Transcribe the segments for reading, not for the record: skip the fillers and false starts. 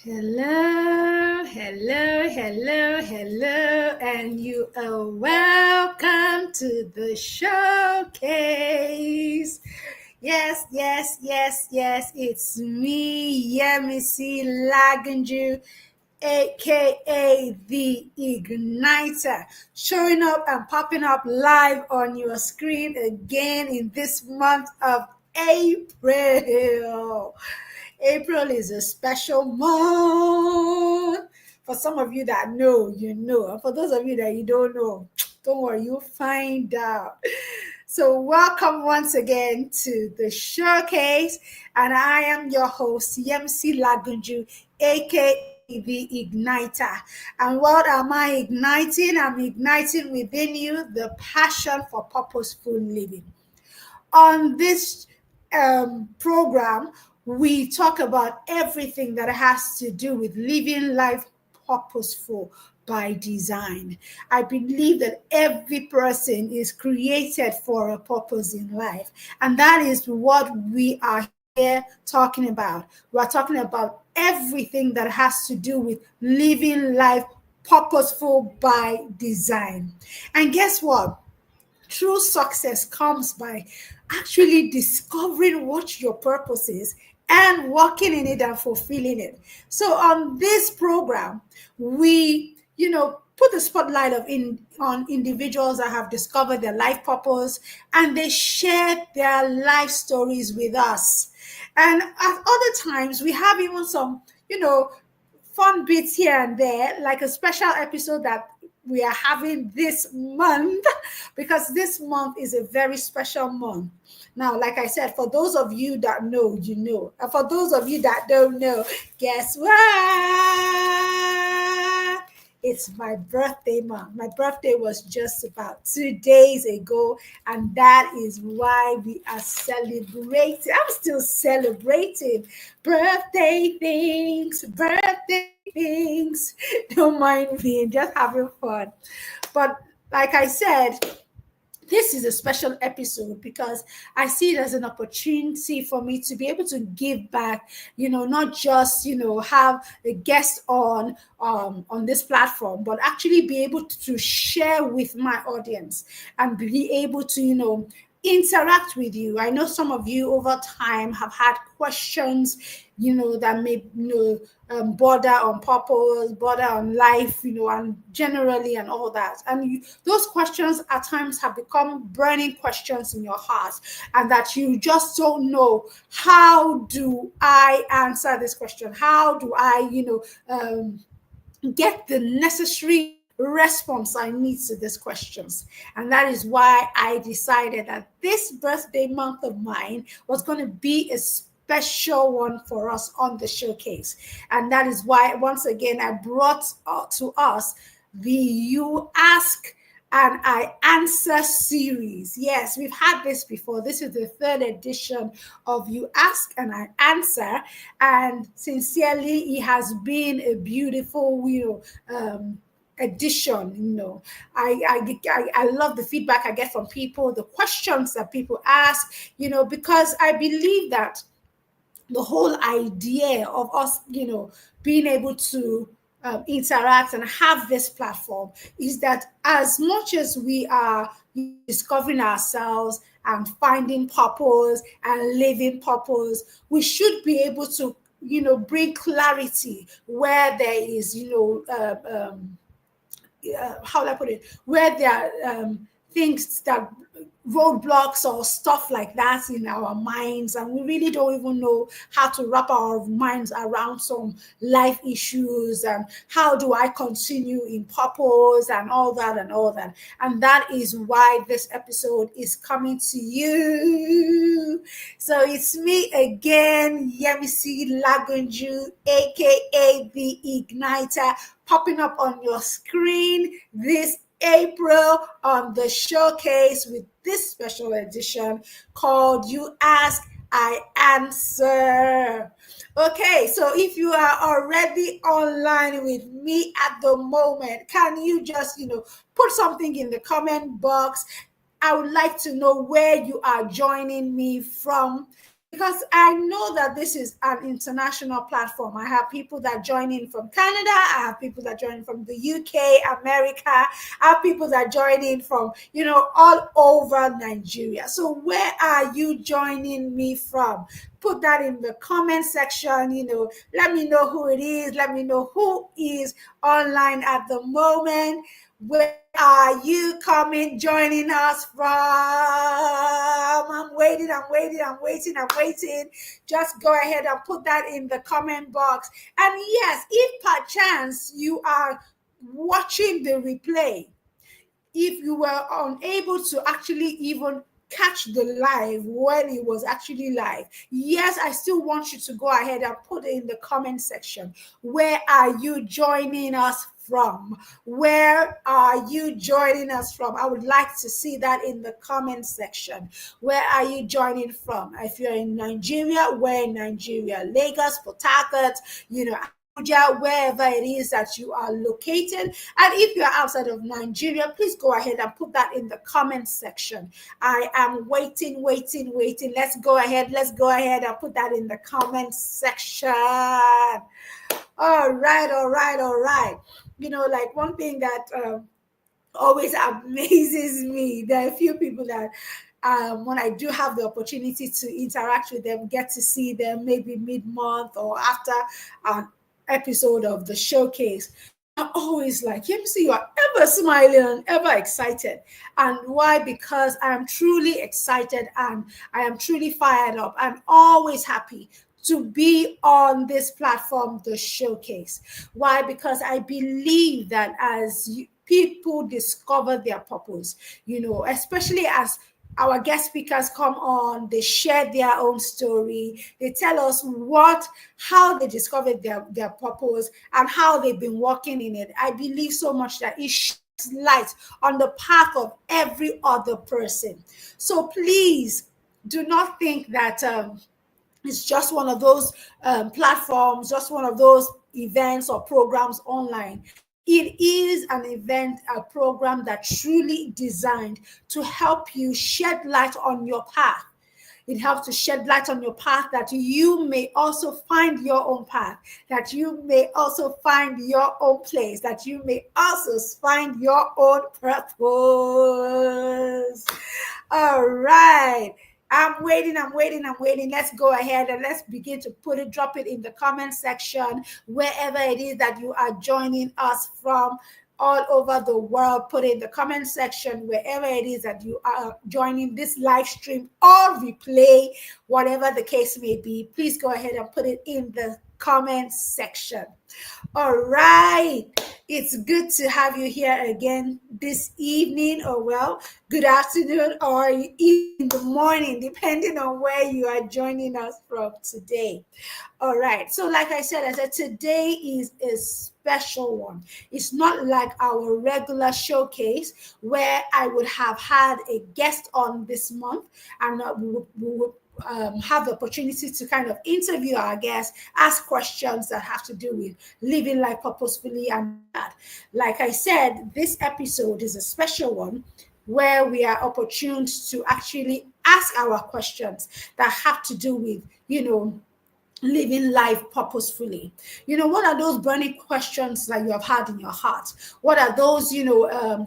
Hello, hello, hello, hello, and you are welcome to the showcase. Yes, yes, yes, yes, it's me, Yemisi Lagunju, aka the Igniter, showing up and popping up live on your screen again in this month of April. April is a special month. For some of you that know, you know. And for those of you that you don't know, don't worry, you'll find out. So, welcome once again to the showcase. And I am your host, Yemsi Lagunju, aka the Igniter. And what am I igniting? I'm igniting within you the passion for purposeful living. On this program, we talk about everything that has to do with living life purposeful by design. I believe that every person is created for a purpose in life, and that is what we are here talking about. We're talking about everything that has to do with living life purposeful by design. And guess what? True success comes by actually discovering what your purpose is and working in it and fulfilling it. So on this program, we, put the spotlight on individuals that have discovered their life purpose and they share their life stories with us. And at other times, we have even some, fun bits here and there, like a special episode that we are having this month because this month is a very special month. Now, like I said, for those of you that know, you know. And for those of you that don't know, guess what? It's my birthday month. My birthday was just about 2 days ago, and that is why we are celebrating. I'm still celebrating birthday things, birthday things. Don't mind me, just having fun. But like I said, this is a special episode because I see it as an opportunity for me to be able to give back, not just, have a guest on this platform, but actually be able to share with my audience and be able to, interact with you. I know some of you over time have had questions, that may, border on purpose, border on life, and generally and all that. And those questions at times have become burning questions in your heart, and that you just don't know, how do I answer this question? How do I, get the necessary response I need to these questions. And that is why I decided that this birthday month of mine was going to be a special one for us on the showcase. And that is why, once again, I brought to us the You Ask and I Answer series. Yes, we've had this before. This is the third edition of You Ask and I Answer. And sincerely, it has been a beautiful, edition. I love the feedback I get from people, the questions that people ask, because I believe that the whole idea of us, being able to interact and have this platform is that as much as we are discovering ourselves and finding purpose and living purpose, we should be able to, bring clarity where there is, how do I put it, where there are things that roadblocks or stuff like that in our minds, and we really don't even know how to wrap our minds around some life issues and how do I continue in purpose and all that and all that. And that is why this episode is coming to you. So it's me again, Yemisi Lagunju, aka the Igniter, popping up on your screen this April on the showcase with this special edition called You Ask, I Answer. Okay, so if you are already online with me at the moment, can you just, put something in the comment box? I would like to know where you are joining me from. because I know that this is an international platform. I have people that join in from Canada, I have people that join from the UK, America, I have people that join in from, all over Nigeria. So where are you joining me from? Put that in the comment section. Let me know who it is. Let me know who is online at the moment. Where are you coming, joining us from? I'm waiting, I'm waiting, I'm waiting, I'm waiting. Just go ahead and put that in the comment box. And yes, if perchance you are watching the replay, if you were unable to actually even catch the live when it was actually live, yes, I still want you to go ahead and put it in the comment section. Where are you joining us from? Where are you joining us from? I would like to see that in the comment section. Where are you joining from? If you're in Nigeria, where in Nigeria? Lagos, Port Harcourt, wherever it is that you are located. And if you're outside of Nigeria, please go ahead and put that in the comment section. I am waiting, waiting, waiting. Let's go ahead and put that in the comment section. All right, all right, all right. Like one thing that always amazes me, there are a few people that when I do have the opportunity to interact with them, get to see them maybe mid-month or after an episode of the showcase, are always like, see, you are ever smiling and ever excited. And why? Because I am truly excited and I am truly fired up. I'm always happy to be on this platform, the showcase. Why? Because I believe that as people discover their purpose, especially as our guest speakers come on, they share their own story, they tell us how they discovered their purpose and how they've been working in it. I believe so much that it sheds light on the path of every other person. So please do not think that it's just one of those platforms, just one of those events or programs online. It is an event, a program that truly designed to help you shed light on your path. It helps to shed light on your path that you may also find your own path, that you may also find your own place, that you may also find your own purpose. All right. I'm waiting, I'm waiting, I'm waiting. Let's go ahead and let's begin to drop it in the comment section, wherever it is that you are joining us from all over the world. Put it in the comment section, wherever it is that you are joining this live stream or replay, whatever the case may be. Please go ahead and put it in the comment section. All right. It's good to have you here again this evening, or good afternoon, or in the morning, depending on where you are joining us from today. All right. So like I said, today is a special one. It's not like our regular showcase where I would have had a guest on this month and we would have the opportunity to kind of interview our guests, ask questions that have to do with living life purposefully and that. Like I said, this episode is a special one where we are opportune to actually ask our questions that have to do with, living life purposefully. What are those burning questions that you have had in your heart? What are those,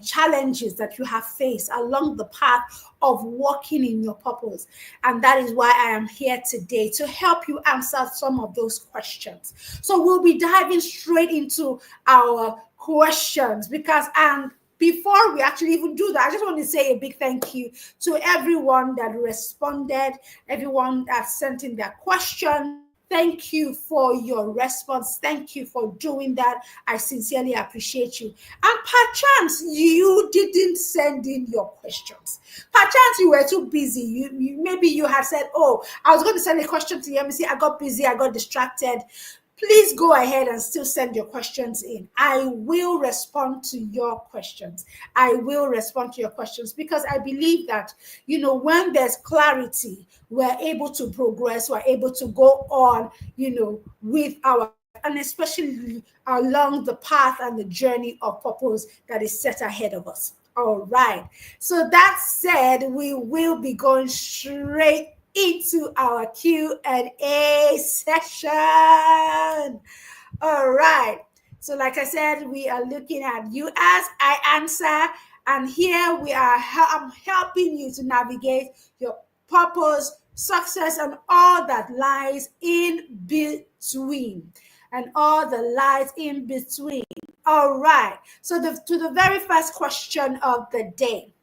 challenges that you have faced along the path of walking in your purpose? And that is why I am here today to help you answer some of those questions. So we'll be diving straight into our questions and before we actually even do that, I just want to say a big thank you to everyone that responded, everyone that sent in their questions. Thank you for your response. Thank you for doing that. I sincerely appreciate you. And perchance you didn't send in your questions. Perchance you were too busy. Maybe you have said, "Oh, I was going to send a question to you. I got busy. I got distracted." Please go ahead and still send your questions in. I will respond to your questions. I will respond to your questions because I believe that, when there's clarity, we're able to progress, we're able to go on, with our life, and especially along the path and the journey of purpose that is set ahead of us. All right. So that said, we will be going straight into our Q&A session. All right. So, like I said, we are looking at you ask, I answer, and here we are. I'm helping you to navigate your purpose, success, and all that lies in between, and all the lies in between. All right. So, to the very first question of the day.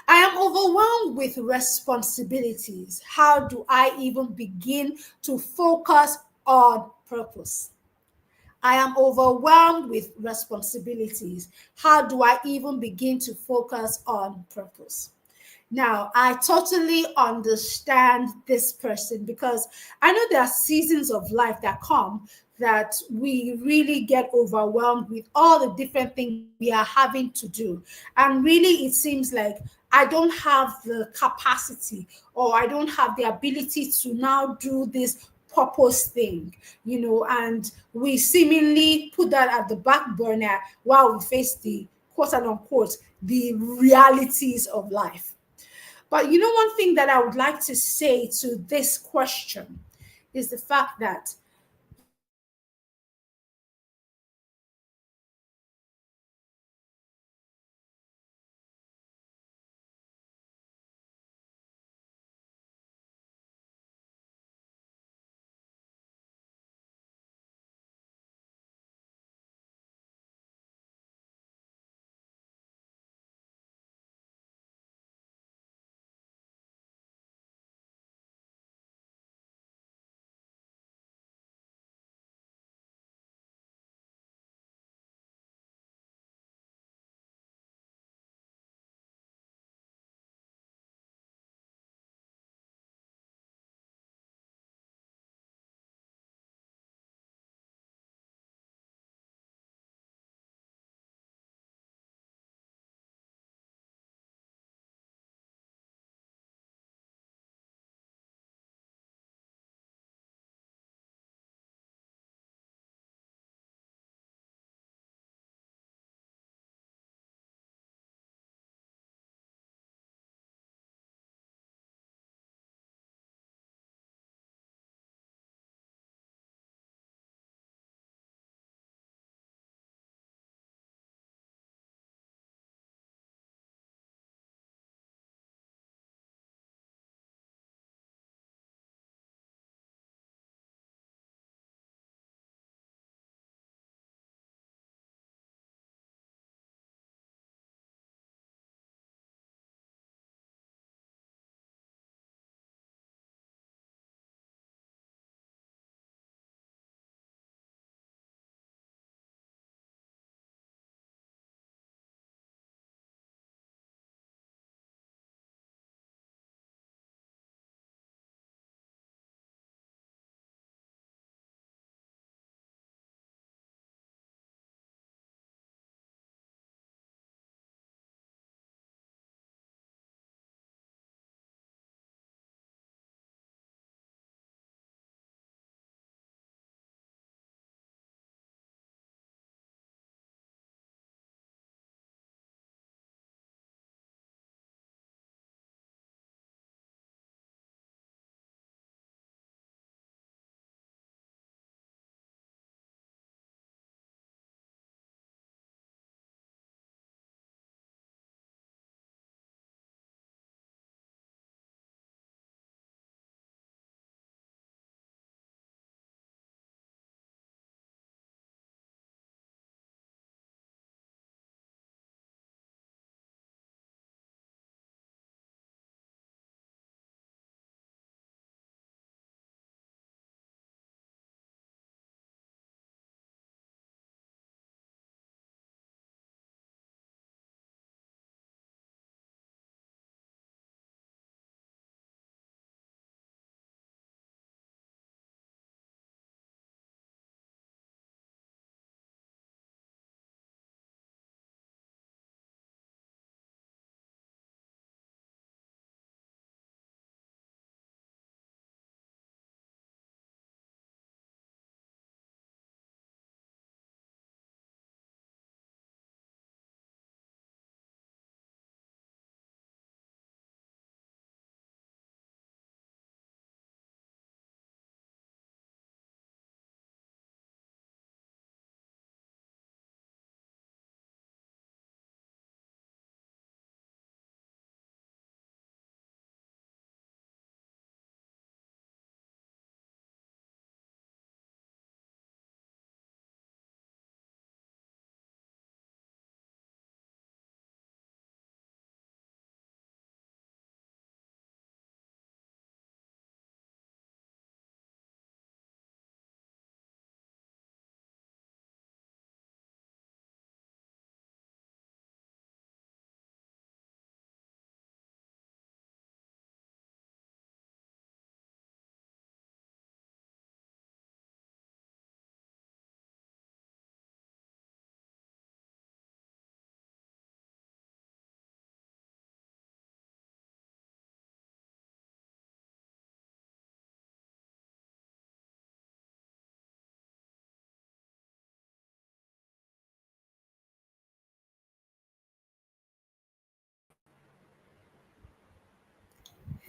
I am overwhelmed with responsibilities. How do I even begin to focus on purpose? I am overwhelmed with responsibilities. How do I even begin to focus on purpose? Now, I totally understand this person because I know there are seasons of life that come that we really get overwhelmed with all the different things we are having to do. And really, it seems like I don't have the capacity or I don't have the ability to now do this purpose thing, and we seemingly put that at the back burner while we face the quote and unquote the realities of life. But one thing that I would like to say to this question is the fact that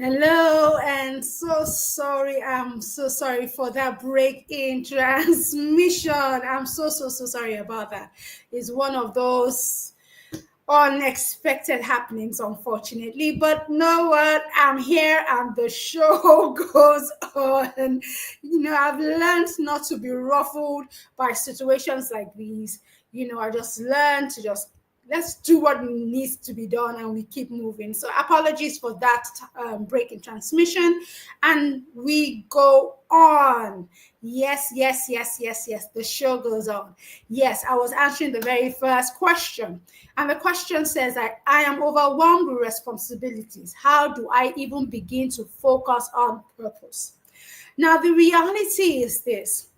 Hello, and so sorry. I'm so sorry for that break in transmission. I'm so sorry about that. It's one of those unexpected happenings, unfortunately. But know what? I'm here and the show goes on. I've learned not to be ruffled by situations like these. I just learned to just let's do what needs to be done and we keep moving. So apologies for that break in transmission, and we go on. Yes, the show goes on. Yes, I was answering the very first question, and the question says that I am overwhelmed with responsibilities. How do I even begin to focus on purpose? Now the reality is this: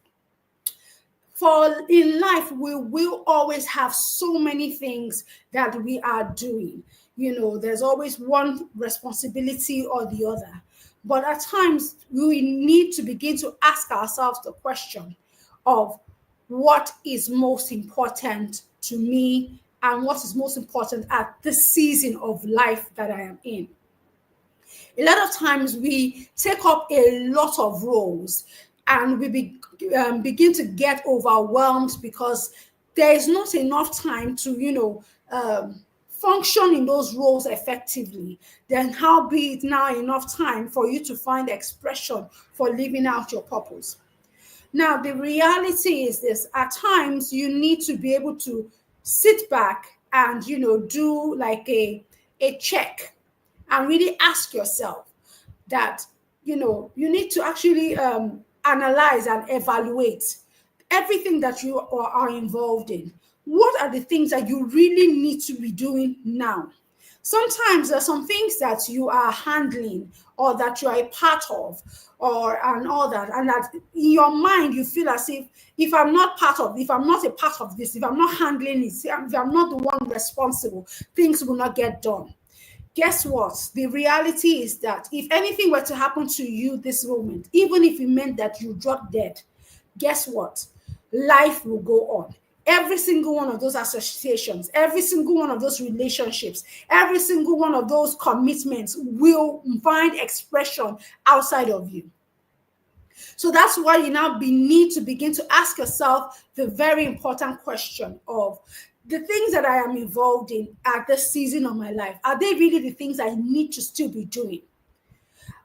for in life we will always have so many things that we are doing. There's always one responsibility or the other, but at times we need to begin to ask ourselves the question of what is most important to me and what is most important at this season of life that I am in. A lot of times we take up a lot of roles, and begin to get overwhelmed because there is not enough time to function in those roles effectively. Then how be it now enough time for you to find expression for living out your purpose? Now the reality is this: at times you need to be able to sit back and do like a check and really ask yourself that you need to actually analyze and evaluate everything that you are involved in. What are the things that you really need to be doing now? Sometimes there's some things that you are handling or that you are a part of, or and all that, and that in your mind you feel as if I'm not part of, if I'm not a part of this, if I'm not handling it, if I'm not the one responsible, things will not get done. Guess what? The reality is that if anything were to happen to you this moment, even if it meant that you dropped dead, guess what? Life will go on. Every single one of those associations, every single one of those relationships, every single one of those commitments will find expression outside of you. So that's why you now need to begin to ask yourself the very important question of the things that I am involved in at this season of my life. Are they really the things I need to still be doing?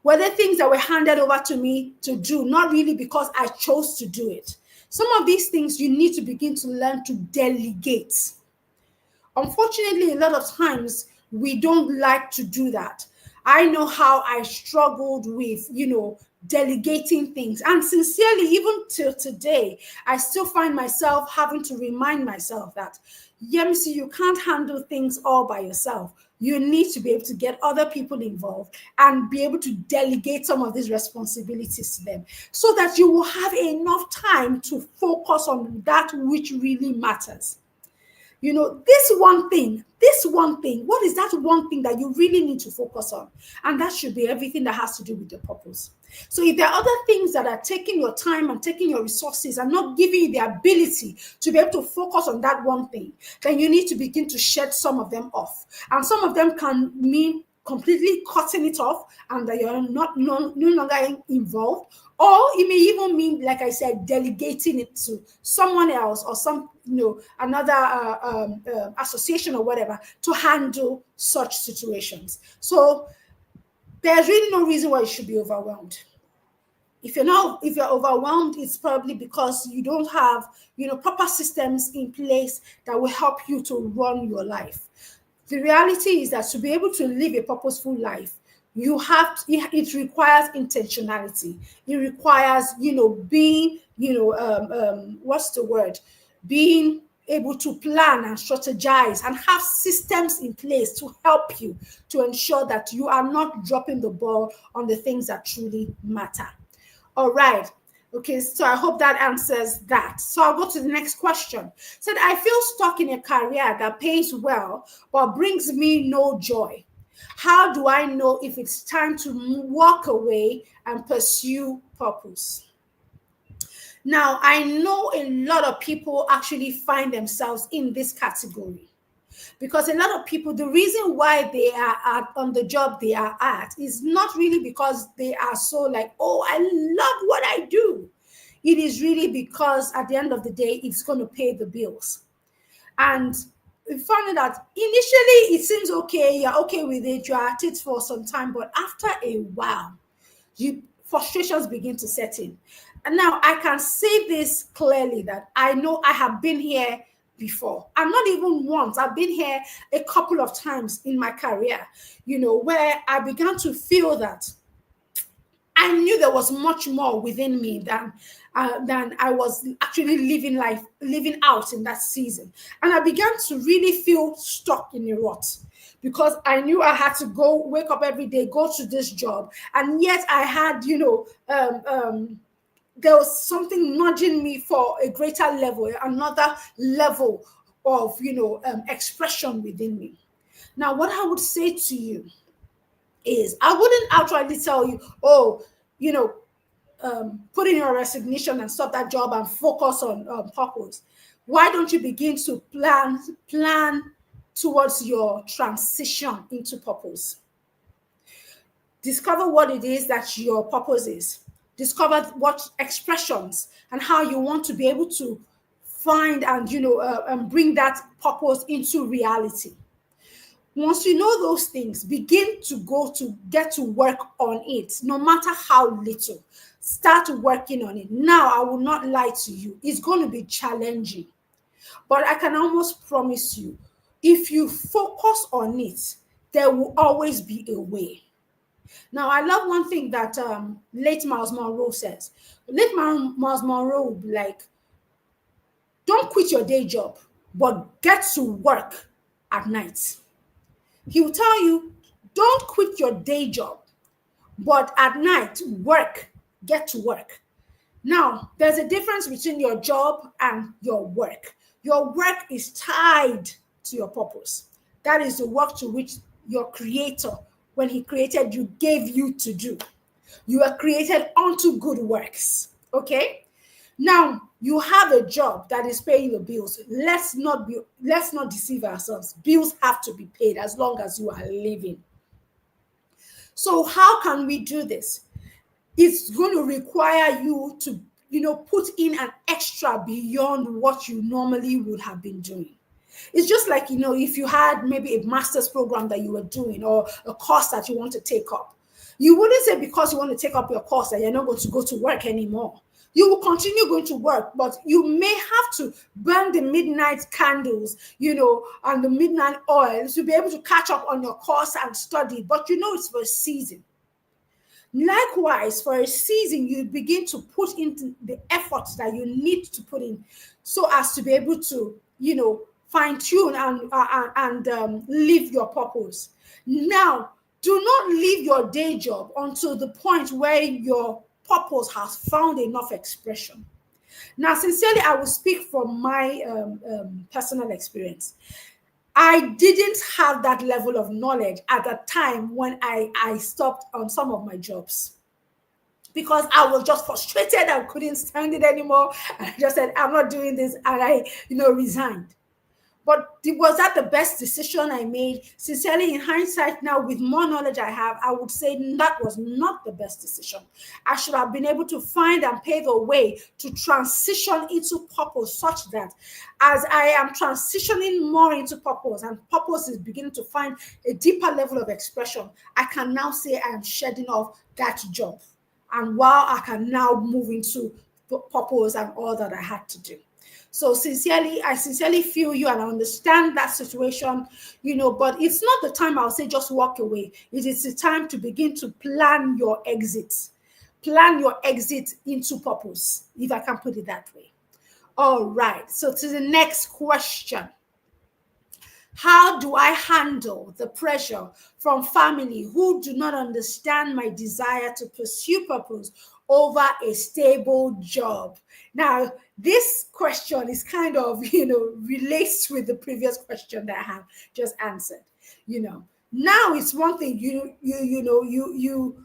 Were they things that were handed over to me to do, not really because I chose to do it? Some of these things you need to begin to learn to delegate. Unfortunately, a lot of times we don't like to do that. I know how I struggled with, delegating things. And sincerely, even till today, I still find myself having to remind myself that, Yemisi, you can't handle things all by yourself. You need to be able to get other people involved and be able to delegate some of these responsibilities to them so that you will have enough time to focus on that which really matters. This one thing, what is that one thing that you really need to focus on? And that should be everything that has to do with your purpose. So if there are other things that are taking your time and taking your resources and not giving you the ability to be able to focus on that one thing, then you need to begin to shed some of them off. And some of them can mean completely cutting it off and that you're no longer involved, or it may even mean, like I said, delegating it to someone else or some another association or whatever to handle such situations. So there's really no reason why you should be overwhelmed. If you're overwhelmed, it's probably because you don't have proper systems in place that will help you to run your life. The reality is that to be able to live a purposeful life, it requires intentionality. It requires being what's the word, being able to plan and strategize and have systems in place to help you to ensure that you are not dropping the ball on the things that truly matter. All right. Okay, so I hope that answers that. So I'll go to the next question. Said, I feel stuck in a career that pays well but brings me no joy. How do I know if it's time to walk away and pursue purpose? Now, I know a lot of people actually find themselves in this category. Because a lot of people, the reason why they are on the job they are at is not really because they are so like, oh, I love what I do. It is really because at the end of the day, it's going to pay the bills. And we found out that initially it seems okay, you're okay with it, you're at it for some time, but after a while, you frustrations begin to set in. And now I can say this clearly that I know I have been here before. And not even once. I've been here a couple of times in my career, where I began to feel that I knew there was much more within me than I was actually living out in that season. And I began to really feel stuck in a rut because I knew I had to go wake up every day, go to this job, and yet I had, there was something nudging me for a greater level, another level of, expression within me. Now, what I would say to you is I wouldn't outrightly tell you, oh, you know, put in your resignation and stop that job and focus on purpose. Why don't you begin to plan towards your transition into purpose? Discover what it is that your purpose is. Discover what expressions and how you want to be able to find and bring that purpose into reality. Once you know those things, begin to get to work on it, no matter how little. Start working on it. Now, I will not lie to you. It's going to be challenging. But I can almost promise you, if you focus on it, there will always be a way. Now, I love one thing that late Miles Monroe says. Late Miles Monroe will be like, don't quit your day job, but get to work at night. He will tell you, don't quit your day job, but at night, get to work. Now, there's a difference between your job and your work. Your work is tied to your purpose. That is the work to which your creator, when he created you, gave you to do. You are created unto good works. Okay? Now, you have a job that is paying the bills. Let's not deceive ourselves. Bills have to be paid as long as you are living. So how can we do this? It's going to require you to, put in an extra beyond what you normally would have been doing. It's just like, if you had maybe a master's program that you were doing or a course that you want to take up. You wouldn't say because you want to take up your course that you're not going to go to work anymore. You will continue going to work, but you may have to burn the midnight candles, and the midnight oil to be able to catch up on your course and study. But it's for a season. Likewise, for a season, you begin to put into the efforts that you need to put in so as to be able to, fine tune and live your purpose. Now, do not leave your day job until the point where your purpose has found enough expression. Now, sincerely, I will speak from my personal experience. I didn't have that level of knowledge at the time when I stopped on some of my jobs because I was just frustrated and couldn't stand it anymore. And I just said, I'm not doing this. And I, resigned. But was that the best decision I made? Sincerely, in hindsight now, with more knowledge I have, I would say that was not the best decision. I should have been able to find and pave a way to transition into purpose such that as I am transitioning more into purpose and purpose is beginning to find a deeper level of expression, I can now say I am shedding off that job. And while I can now move into purpose and all that I had to do. So I sincerely feel you and I understand that situation, but it's not the time I'll say just walk away. It is the time to begin to plan your exit. Plan your exit into purpose, if I can put it that way. All right, so to the next question. How do I handle the pressure from family who do not understand my desire to pursue purpose over a stable job? Now, this question is kind of, relates with the previous question that I have just answered. Now it's one thing you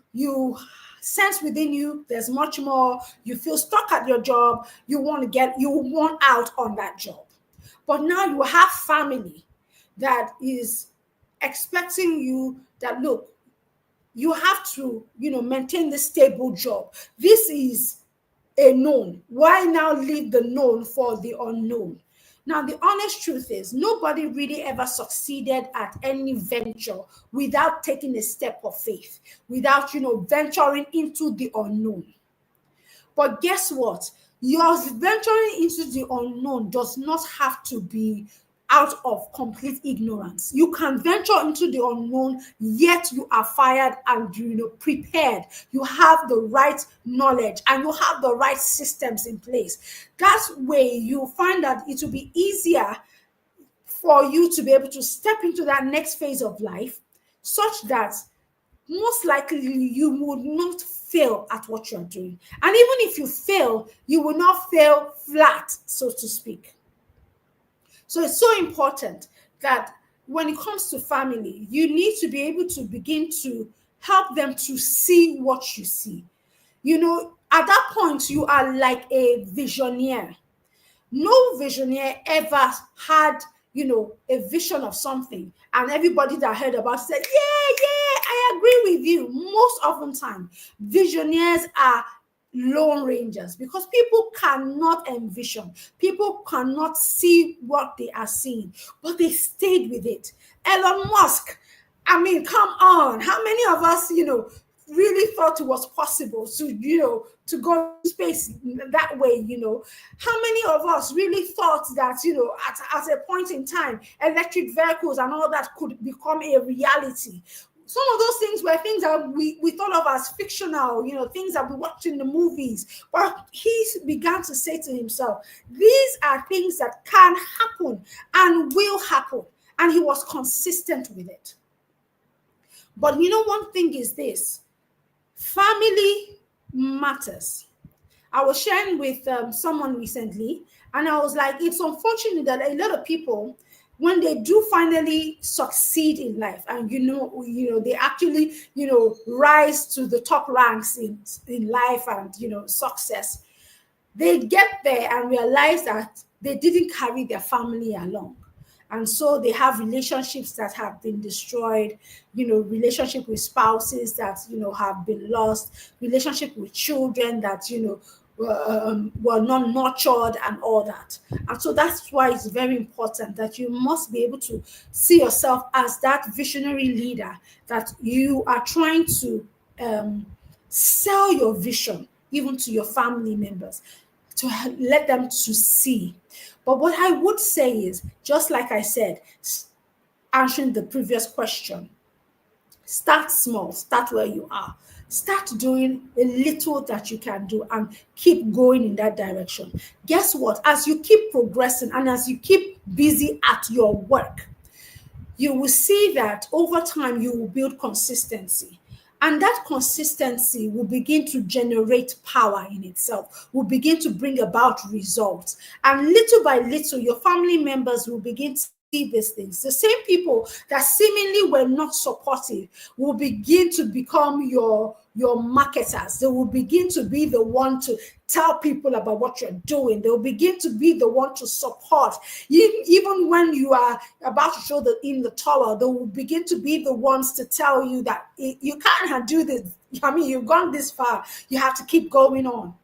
sense within you there's much more. You feel stuck at your job. You want out on that job, but now you have family that is expecting you that, look, you have to, maintain this stable job. This is a known. Why now leave the known for the unknown? Now, the honest truth is, nobody really ever succeeded at any venture without taking a step of faith, without, venturing into the unknown. But guess what? Your venturing into the unknown does not have to be out of complete ignorance. You can venture into the unknown, yet you are fired and, prepared. You have the right knowledge and you have the right systems in place. That way, you find that it will be easier for you to be able to step into that next phase of life, such that most likely you would not fail at what you're doing. And even if you fail, you will not fail flat, so to speak. So it's so important that when it comes to family, you need to be able to begin to help them to see what you see. At that point, you are like a visionaire. No visionaire ever had, a vision of something, and everybody that heard about it said, yeah, I agree with you. Most often time, visionaires are lone rangers, because people cannot envision, people cannot see what they are seeing, but they stayed with it. Elon Musk, I mean, come on, how many of us, really thought it was possible to, to go to space that way? How many of us really thought that, at a point in time, electric vehicles and all that could become a reality? Some of those things were things that we thought of as fictional, things that we watched in the movies. But he began to say to himself, these are things that can happen and will happen. And he was consistent with it. But one thing is this: family matters. I was sharing with someone recently, and I was like, it's unfortunate that a lot of people, when they do finally succeed in life, and they actually rise to the top ranks in life and success, they get there and realize that they didn't carry their family along. And so they have relationships that have been destroyed, relationship with spouses that have been lost, relationship with children that were not nurtured, and all that. And so that's why it's very important that you must be able to see yourself as that visionary leader, that you are trying to sell your vision even to your family members, to let them to see. But what I would say is, just like I said, answering the previous question, start small, start where you are. Start doing a little that you can do and keep going in that direction. Guess what? As you keep progressing and as you keep busy at your work, you will see that over time you will build consistency. And that consistency will begin to generate power in itself, will begin to bring about results. And little by little, your family members will begin to see these things. The same people that seemingly were not supportive will begin to become your marketers. They will begin to be the one to tell people about what you're doing. They'll begin to be the one to support. Even when you are about to show in the tower, they will begin to be the ones to tell you that you can't do this. I mean, you've gone this far. You have to keep going on.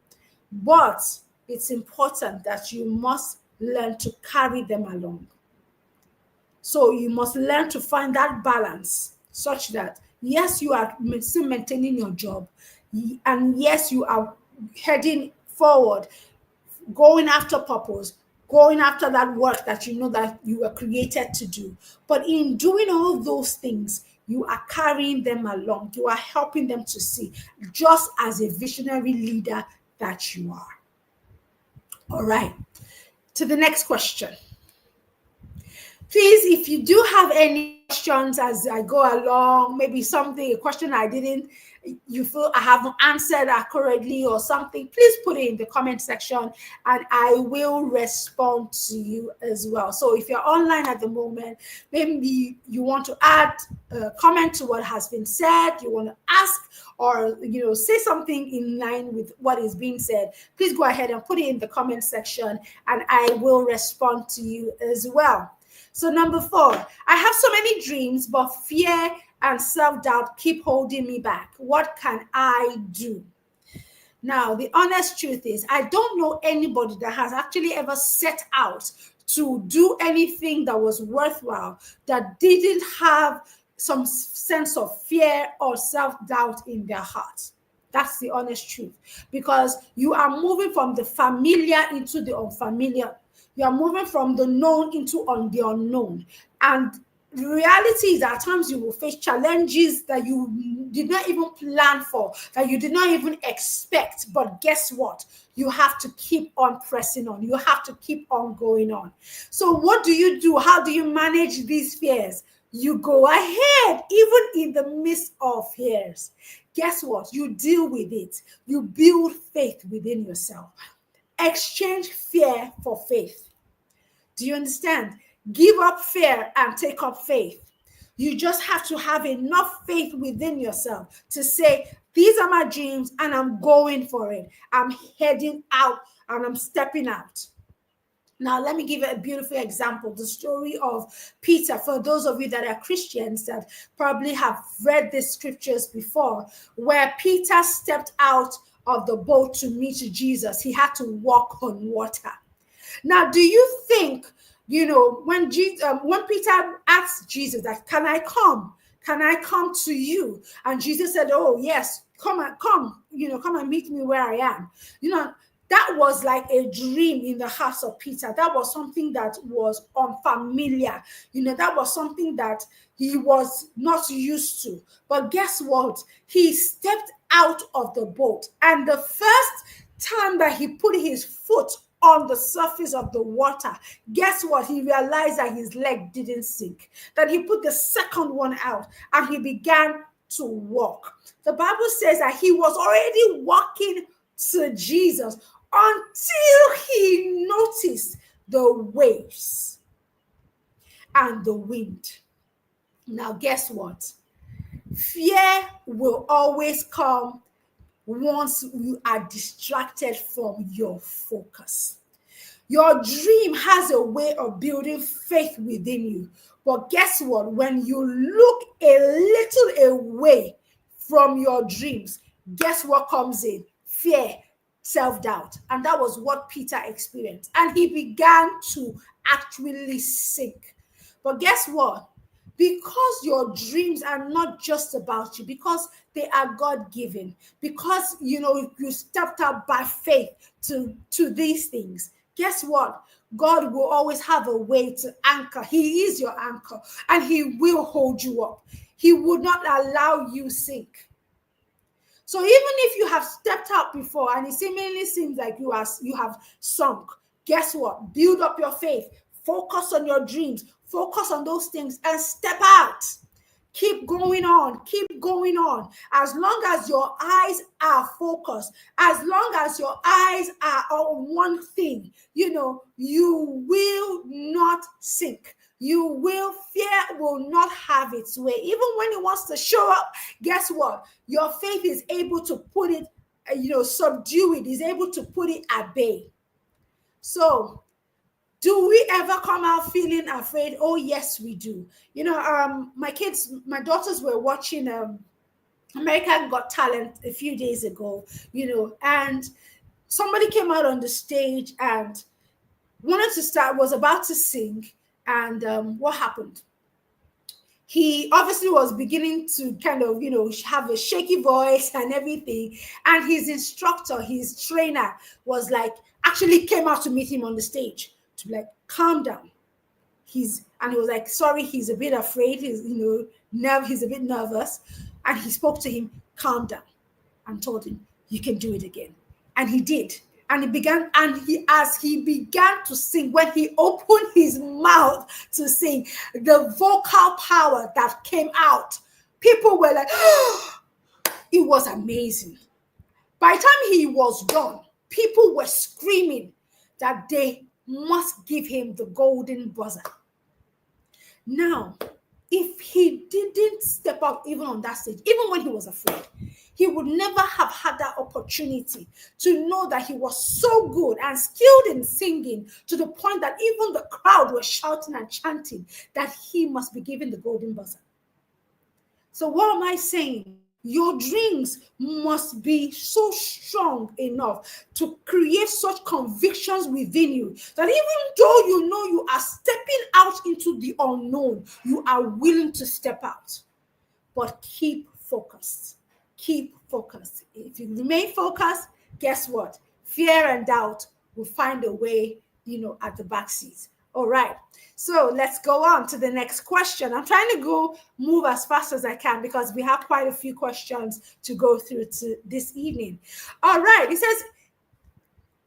But it's important that you must learn to carry them along. So you must learn to find that balance such that, yes, you are still maintaining your job, and yes, you are heading forward, going after purpose, going after that work that you know that you were created to do. But in doing all those things, you are carrying them along. You are helping them to see, just as a visionary leader that you are. All right. To the next question. Please, if you do have any questions as I go along, maybe a question you feel I haven't answered accurately or something, please put it in the comment section and I will respond to you as well. So if you're online at the moment, maybe you want to add a comment to what has been said, you want to ask or say something in line with what is being said, please go ahead and put it in the comment section and I will respond to you as well. So number 4, I have so many dreams, but fear and self-doubt keep holding me back. What can I do? Now, the honest truth is, I don't know anybody that has actually ever set out to do anything that was worthwhile that didn't have some sense of fear or self-doubt in their heart. That's the honest truth. Because you are moving from the familiar into the unfamiliar. You are moving from the known into the unknown. And the reality is, at times you will face challenges that you did not even plan for, that you did not even expect. But guess what? You have to keep on pressing on. You have to keep on going on. So what do you do? How do you manage these fears? You go ahead, even in the midst of fears. Guess what? You deal with it. You build faith within yourself. Exchange fear for faith. Do you understand? Give up fear and take up faith. You just have to have enough faith within yourself to say, these are my dreams and I'm going for it. I'm heading out and I'm stepping out. Now, let me give a beautiful example. The story of Peter. For those of you that are Christians that probably have read these scriptures before, where Peter stepped out of the boat to meet Jesus. He had to walk on water. Now, do you think, when Peter asked Jesus that, can I come? Can I come to you? And Jesus said, oh, yes, come and meet me where I am. That was like a dream in the heart of Peter. That was something that was unfamiliar. That was something that he was not used to. But guess what? He stepped out of the boat. And the first time that he put his foot on the surface of the water, guess what? He realized that his leg didn't sink. That he put the second one out and he began to walk. The Bible says that he was already walking to Jesus until he noticed the waves and the wind. Now, guess what? Fear will always come once you are distracted from your focus. Your dream has a way of building faith within you. But guess what? When you look a little away from your dreams, guess what comes in? Fear, self-doubt. And that was what Peter experienced. And he began to actually sink. But guess what? Because your dreams are not just about you, because they are God-given, because you stepped out by faith to these things, guess what? God will always have a way to anchor. He is your anchor, and he will hold you up. He would not allow you sink. So even if you have stepped out before and it seemingly seems like you have sunk, guess what? Build up your faith. Focus on your dreams. Focus on those things and step out. Keep going on. Keep going on. As long as your eyes are focused, as long as your eyes are on one thing, you will not sink. Fear will not have its way. Even when it wants to show up, guess what? Your faith is able to put it, subdue it, is able to put it at bay. So, do we ever come out feeling afraid? Oh, yes, we do. My daughters were watching American Got Talent a few days ago, and somebody came out on the stage and was about to sing. And what happened? He obviously was beginning to kind of, have a shaky voice and everything. And his instructor, his trainer, actually came out to meet him on the stage to be like, calm down. He was like, sorry, he's a bit afraid. He's a bit nervous. And he spoke to him, calm down, and told him, you can do it again. And he did. And as he began to sing, when he opened his mouth to sing, the vocal power that came out, people were like, oh, it was amazing. By the time he was done, people were screaming that they must give him the golden buzzer. Now, if he didn't step up even on that stage, even when he was afraid, he would never have had that opportunity to know that he was so good and skilled in singing to the point that even the crowd was shouting and chanting that he must be given the golden buzzer. So what am I saying? Your dreams must be so strong enough to create such convictions within you that even though you know you are stepping out into the unknown, you are willing to step out. But keep focused. Keep focused. If you remain focused, guess what? Fear and doubt will find a way, at the back seat. All right. So let's go on to the next question. I'm trying to move as fast as I can because we have quite a few questions to go through this evening. All right. It says,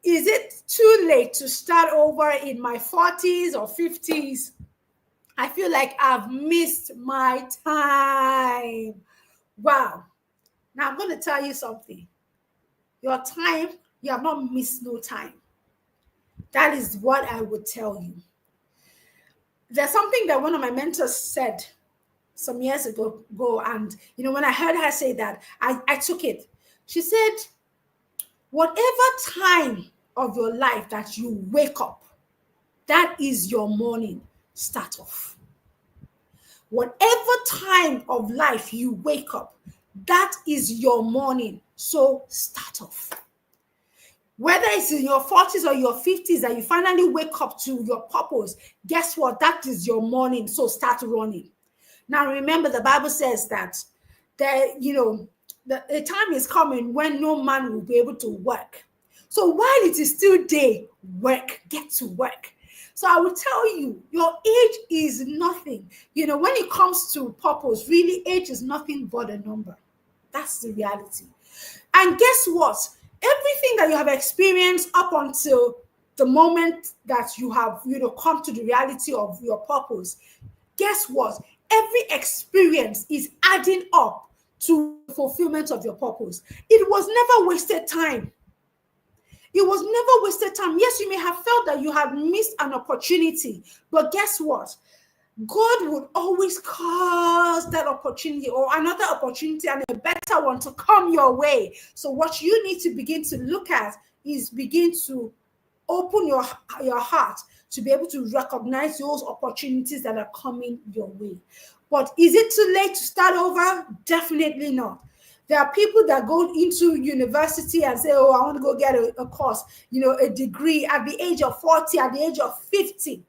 is it too late to start over in my 40s or 50s? I feel like I've missed my time. Wow. Now I'm going to tell you something. Your time, you have not missed no time. That is what I would tell you. There's something that one of my mentors said some years ago, and when I heard her say that, I took it. She said, whatever time of your life that you wake up, that is your morning. Start off. Whatever time of life you wake up, that is your morning. So start off. Whether it's in your 40s or your 50s that you finally wake up to your purpose, guess what? That is your morning. So start running. Now, remember, the Bible says that the time is coming when no man will be able to work. So while it is still day, work, get to work. So I will tell you, your age is nothing. When it comes to purpose, really, age is nothing but a number. That's the reality. And guess what? Everything that you have experienced up until the moment that you have, come to the reality of your purpose, guess what? Every experience is adding up to fulfillment of your purpose. It was never wasted time. It was never wasted time. Yes, you may have felt that you had missed an opportunity, but guess what? God would always cause that opportunity or another opportunity and a better one to come your way. So what you need to begin to look at is begin to open your heart to be able to recognize those opportunities that are coming your way. But is it too late to start over? Definitely not. There are people that go into university and say, oh, I want to go get a course, a degree at the age of 40, at the age of 50.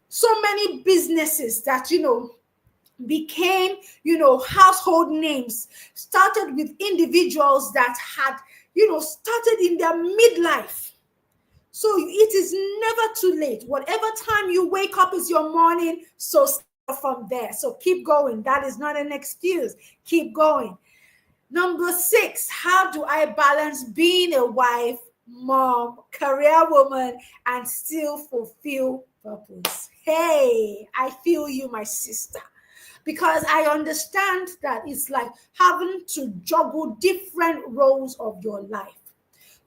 So many businesses that, became, household names, started with individuals that had, started in their midlife. So it is never too late. Whatever time you wake up is your morning, so start from there. So keep going. That is not an excuse. Keep going. Number 6, how do I balance being a wife, mom, career woman, and still fulfill purpose? Hey, I feel you, my sister, because I understand that it's like having to juggle different roles of your life.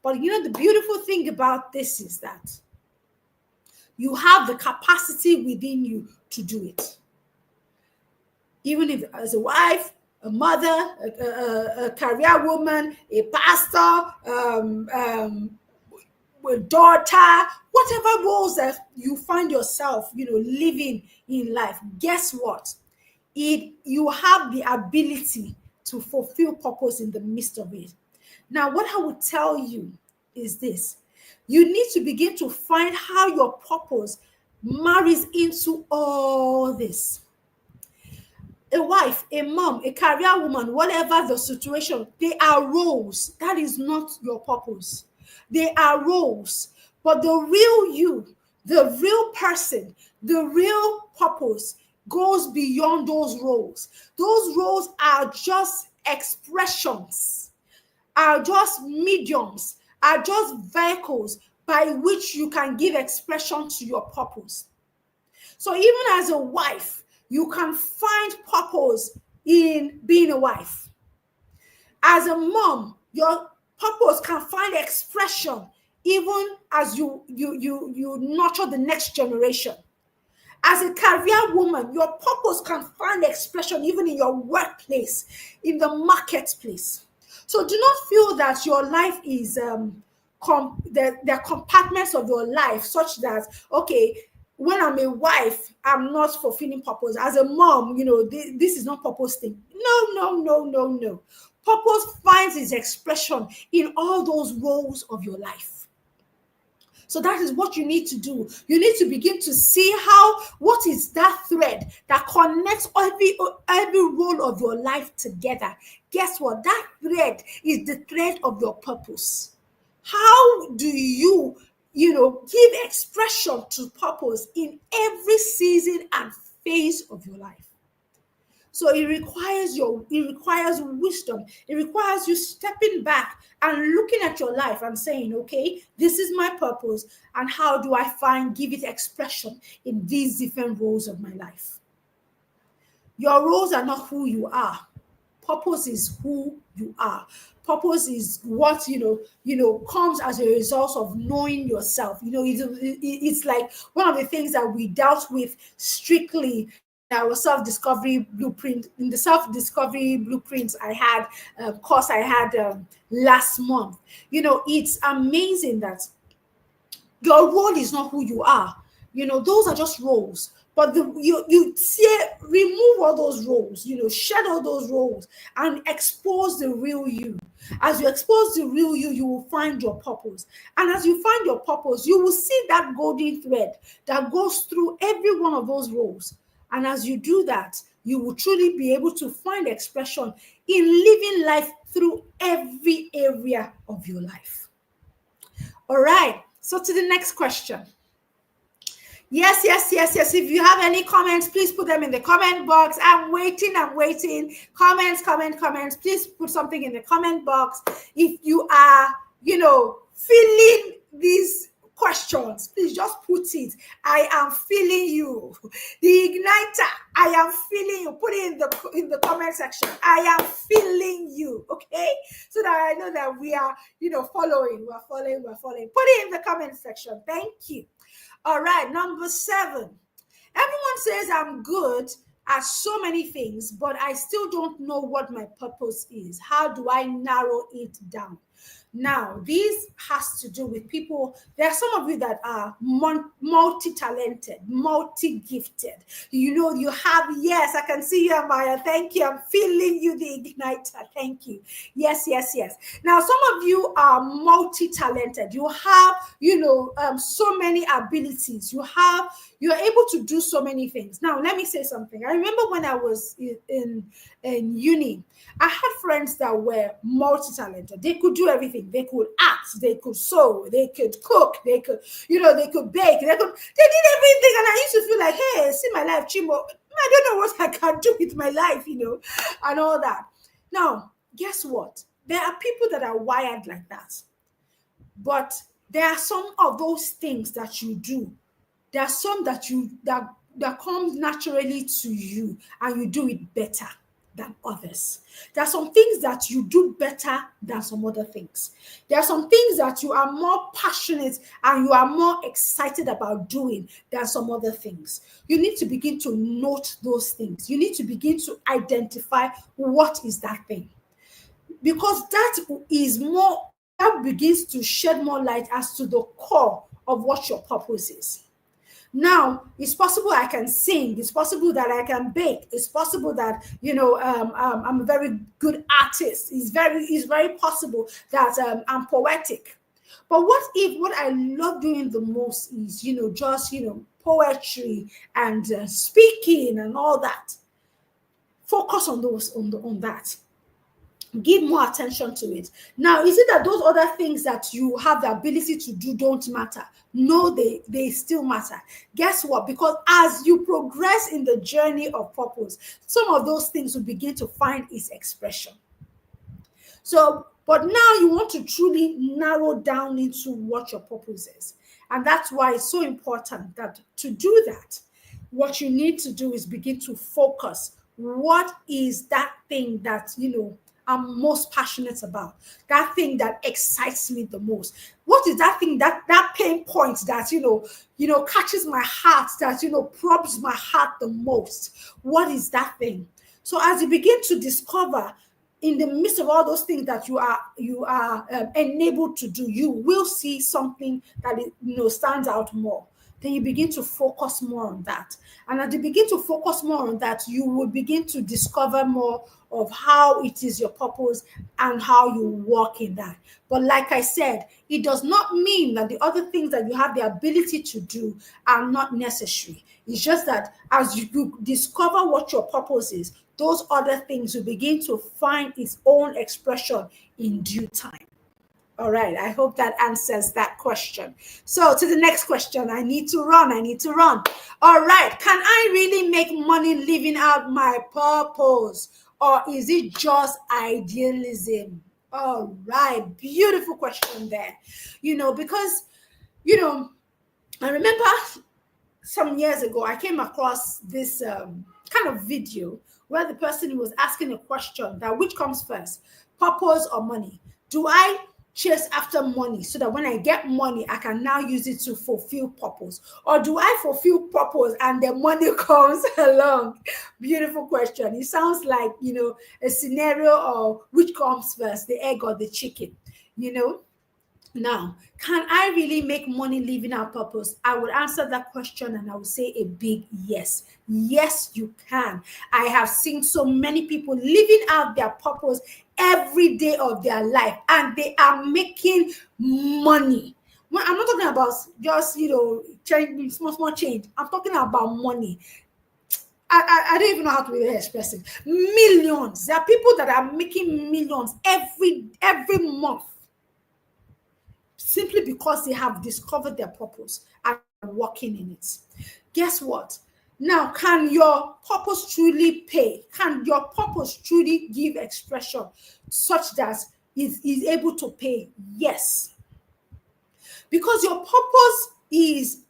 But the beautiful thing about this is that you have the capacity within you to do it. Even if as a wife, a mother, a career woman, a pastor, a daughter, whatever roles that you find yourself, living in life, guess what? You have the ability to fulfill purpose in the midst of it. Now, what I would tell you is this. You need to begin to find how your purpose marries into all this. A wife, a mom, a career woman, whatever the situation, they are roles. That is not your purpose. They are roles. But the real you, the real person, the real purpose goes beyond those roles. Those roles are just expressions, are just mediums, are just vehicles by which you can give expression to your purpose. So even as a wife, you can find purpose in being a wife. As a mom, your purpose can find expression even as you nurture the next generation. As a career woman, your purpose can find expression even in your workplace, in the marketplace. So do not feel that your life is there are compartments of your life such that, okay, when I'm a wife, I'm not fulfilling purpose. As a mom, this is not purpose thing. No, no, no, no, no. Purpose finds its expression in all those roles of your life. So that is what you need to do. You need to begin to see what is that thread that connects every role of your life together. Guess what? That thread is the thread of your purpose. How do you, give expression to purpose in every season and phase of your life? So it requires wisdom. It requires you stepping back and looking at your life and saying, okay, this is my purpose, and how do I give it expression in these different roles of my life? Your roles are not who you are. Purpose is who you are. Purpose is what comes as a result of knowing yourself. It's like one of the things that we dealt with strictly in our self-discovery blueprint. In the self-discovery blueprints I had course I had last month. It's amazing that your role is not who you are. Those are just roles. But remove all those roles, shed all those roles and expose the real you. As you expose the real you, you will find your purpose. And as you find your purpose, you will see that golden thread that goes through every one of those roles. And as you do that, you will truly be able to find expression in living life through every area of your life. All right. So to the next question. Yes. If you have any comments, please put them in the comment box. I'm waiting. Comments. Please put something in the comment box. If you are, feeling these questions, please just put it. I am feeling you. The igniter, I am feeling you. Put it in the comment section. I am feeling you. Okay? So that I know that we are, following. We're following. Put it in the comment section. Thank you. All right, number 7. Everyone says I'm good at so many things, but I still don't know what my purpose is. How do I narrow it down? Now, this has to do with people. There are some of you that are multi-talented, multi-gifted. You have, yes, I can see you, Amaya. Thank you. I'm feeling you, the igniter. Thank you. Yes. Now, some of you are multi-talented. You have, so many abilities. You're able to do so many things. Now, let me say something. I remember when I was in uni, I had friends that were multi-talented. They could do everything. They could act, they could sew, they could cook, they could bake, they did everything. And I used to feel like, hey, see my life, Chimo. I don't know what I can do with my life, and all that. Now, guess what? There are people that are wired like that. But there are some of those things that you do. There are some that comes naturally to you, and you do it better than others. There are some things that you do better than some other things. There are some things that you are more passionate and you are more excited about doing than some other things. You need to begin to note those things. You need to begin to identify what is that thing. Because that begins to shed more light as to the core of what your purpose is. Now, it's possible I can sing. It's possible that I can bake. It's possible that, I'm a very good artist. It's very possible that I'm poetic. But what if what I love doing the most is, just, poetry and speaking and all that? Focus on on that. Give more attention to it. Now, is it that those other things that you have the ability to do don't matter? No, they still matter. Guess what? Because as you progress in the journey of purpose, some of those things will begin to find its expression. So, but now you want to truly narrow down into what your purpose is. And that's why it's so important that to do that, what you need to do is begin to focus. What is that thing that, I'm most passionate about? That thing that excites me the most? What is that thing, that pain point that, catches my heart, that, probes my heart the most? What is that thing? So as you begin to discover in the midst of all those things that you are enabled to do, you will see something that stands out more. Then you begin to focus more on that, and as you begin to focus more on that, you will begin to discover more of how it is your purpose and how you walk in that. But like I said, it does not mean that the other things that you have the ability to do are not necessary. It's just that as you discover what your purpose is, those other things will begin to find its own expression in due time. All right, I hope that answers that question. So, to the next question, I need to run. I need to run. All right, can I really make money living out my purpose, or is it just idealism? All right, beautiful question there. Because, you know, I remember some years ago, I came across this kind of video where the person was asking a question that which comes first, purpose or money? Do I chase after money so that when I get money, I can now use it to fulfill purpose? Or do I fulfill purpose and the money comes along? Beautiful question. It sounds like, a scenario of which comes first, the egg or the chicken, Now, can I really make money living our purpose? I would answer that question and I would say a big yes. Yes, you can. I have seen so many people living out their purpose every day of their life and they are making money. Well, I'm not talking about just, change, small change. I'm talking about money. I don't even know how to really express it. Millions. There are people that are making millions every month, simply because they have discovered their purpose and are working in it. Guess what? Now, can your purpose truly pay? Can your purpose truly give expression such that it is able to pay? Yes. Because your purpose is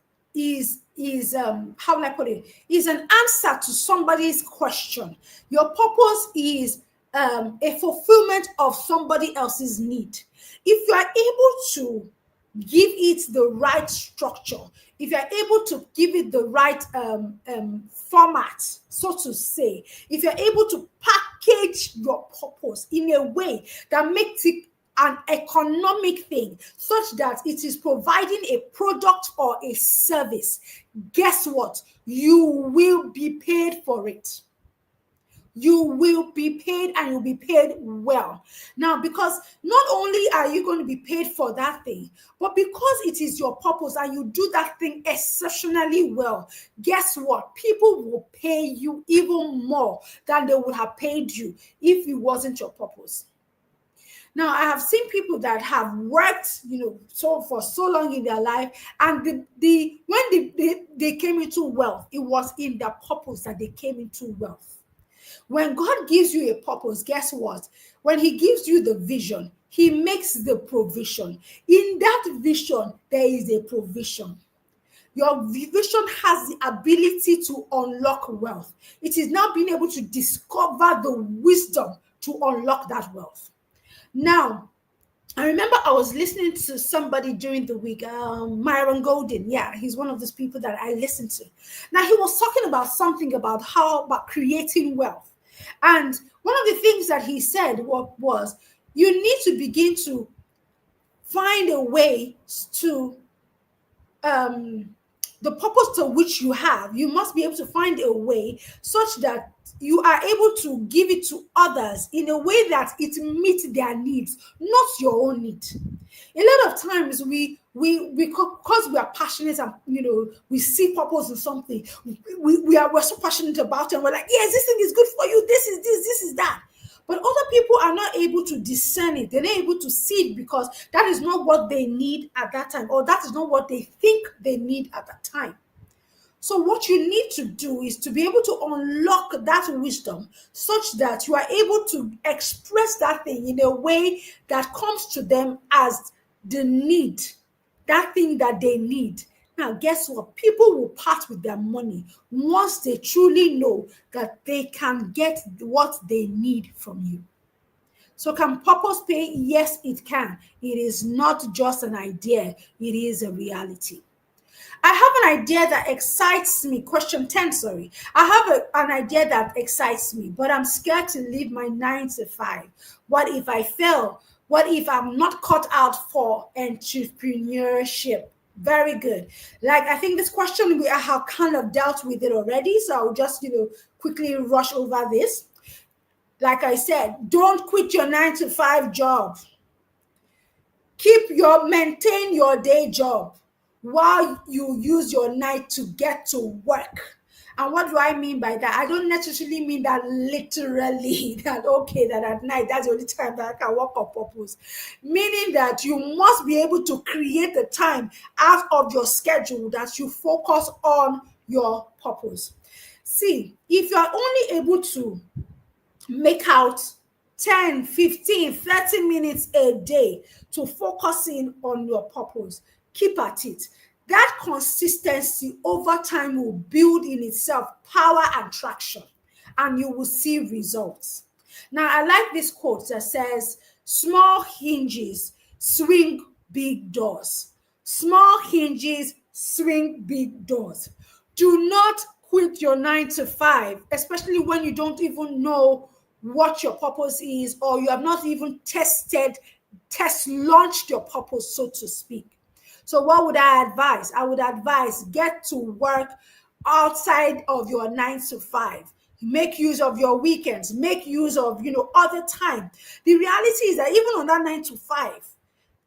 how will I put it? Is an answer to somebody's question. Your purpose is a fulfillment of somebody else's need. If you are able to give it the right structure, if you're able to give it the right format, so to say, if you're able to package your purpose in a way that makes it an economic thing, such that it is providing a product or a service, guess what? You will be paid for it. You will be paid, and you'll be paid well. Now, because not only are you going to be paid for that thing, but because it is your purpose and you do that thing exceptionally well, guess what? People will pay you even more than they would have paid you if it wasn't your purpose. Now, I have seen people that have worked, so for so long in their life, and when they came into wealth, it was in their purpose that they came into wealth. When God gives you a purpose, guess what? When he gives you the vision, he makes the provision. In that vision, there is a provision. Your vision has the ability to unlock wealth. It is now being able to discover the wisdom to unlock that wealth. Now, I remember I was listening to somebody during the week, Myron Golden. Yeah, he's one of those people that I listen to. Now, he was talking about something about creating wealth. And one of the things that he said was you need to begin to find a way to the purpose to which you have. You must be able to find a way such that you are able to give it to others in a way that it meets their needs, not your own need. A lot of times because we are passionate and we see purpose in something, we're so passionate about it, and we're like, yes, this thing is good for you, this is that. But other people are not able to discern it. They're not able to see it because that is not what they need at that time, or that is not what they think they need at that time. So what you need to do is to be able to unlock that wisdom such that you are able to express that thing in a way that comes to them as the need, that thing that they need. Now, guess what? People will part with their money once they truly know that they can get what they need from you. So can purpose pay? Yes, it can. It is not just an idea. It is a reality. I have an idea that excites me. Question 10, sorry. I have an idea that excites me, but I'm scared to leave my 9 to 5. What if I fail? What if I'm not cut out for entrepreneurship? Very good. Like, I think this question, we have kind of dealt with it already. So I'll just, quickly rush over this. Like I said, don't quit your 9 to 5 job. Maintain your day job while you use your night to get to work. And what do I mean by that? I don't necessarily mean that literally, that okay, that at night that's the only time that I can work on purpose. Meaning that you must be able to create the time out of your schedule that you focus on your purpose. See, if you are only able to make out 10, 15, 30 minutes a day to focusing on your purpose. Keep at it. That consistency over time will build in itself power and traction, and you will see results. Now, I like this quote that says, small hinges swing big doors. Small hinges swing big doors. Do not quit your 9 to 5, especially when you don't even know what your purpose is, or you have not even test launched your purpose, so to speak. So what would I advise? I would advise get to work outside of your 9 to 5. Make use of your weekends, make use of other time. The reality is that even on that 9 to 5,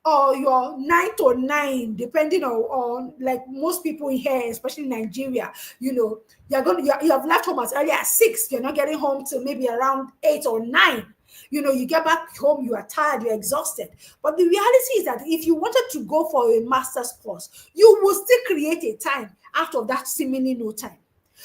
or your 9 to 9, depending on like most people here, especially in Nigeria, you have left home as early as 6. You're not getting home till maybe around 8 or 9. You get back home, you are tired, you're exhausted. But the reality is that if you wanted to go for a master's course, you will still create a time out of that seemingly no time.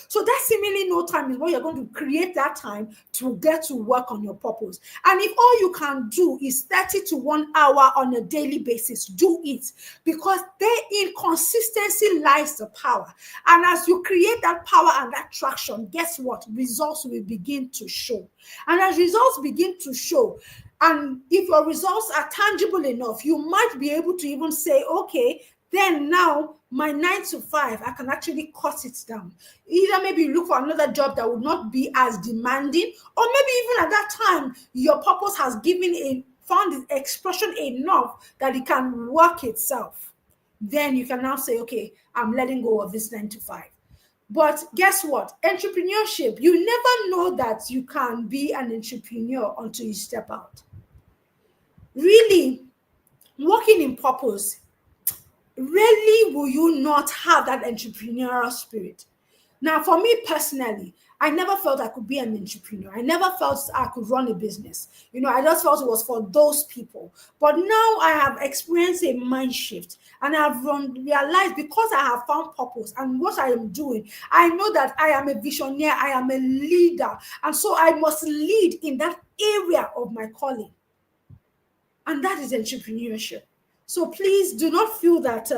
So that seemingly no time is what you're going to create that time to get to work on your purpose. And if all you can do is 30 to 1 hour on a daily basis, do it, because there in consistency lies the power. And as you create that power and that traction, guess what? Results will begin to show. And as results begin to show, and if your results are tangible enough, you might be able to even say, okay, then now my 9 to 5, I can actually cut it down. Either maybe look for another job that would not be as demanding, or maybe even at that time, your purpose has found the expression enough that it can work itself. Then you can now say, okay, I'm letting go of this 9 to 5. But guess what? Entrepreneurship, you never know that you can be an entrepreneur until you step out. Really, working in purpose, rarely will you not have that entrepreneurial spirit. Now, for me personally, I never felt I could be an entrepreneur. I never felt I could run a business. I just felt it was for those people. But now I have experienced a mind shift, and I've realized, because I have found purpose and what I am doing, I know that I am a visionary, I am a leader, and so I must lead in that area of my calling. And that is entrepreneurship. So please do not feel that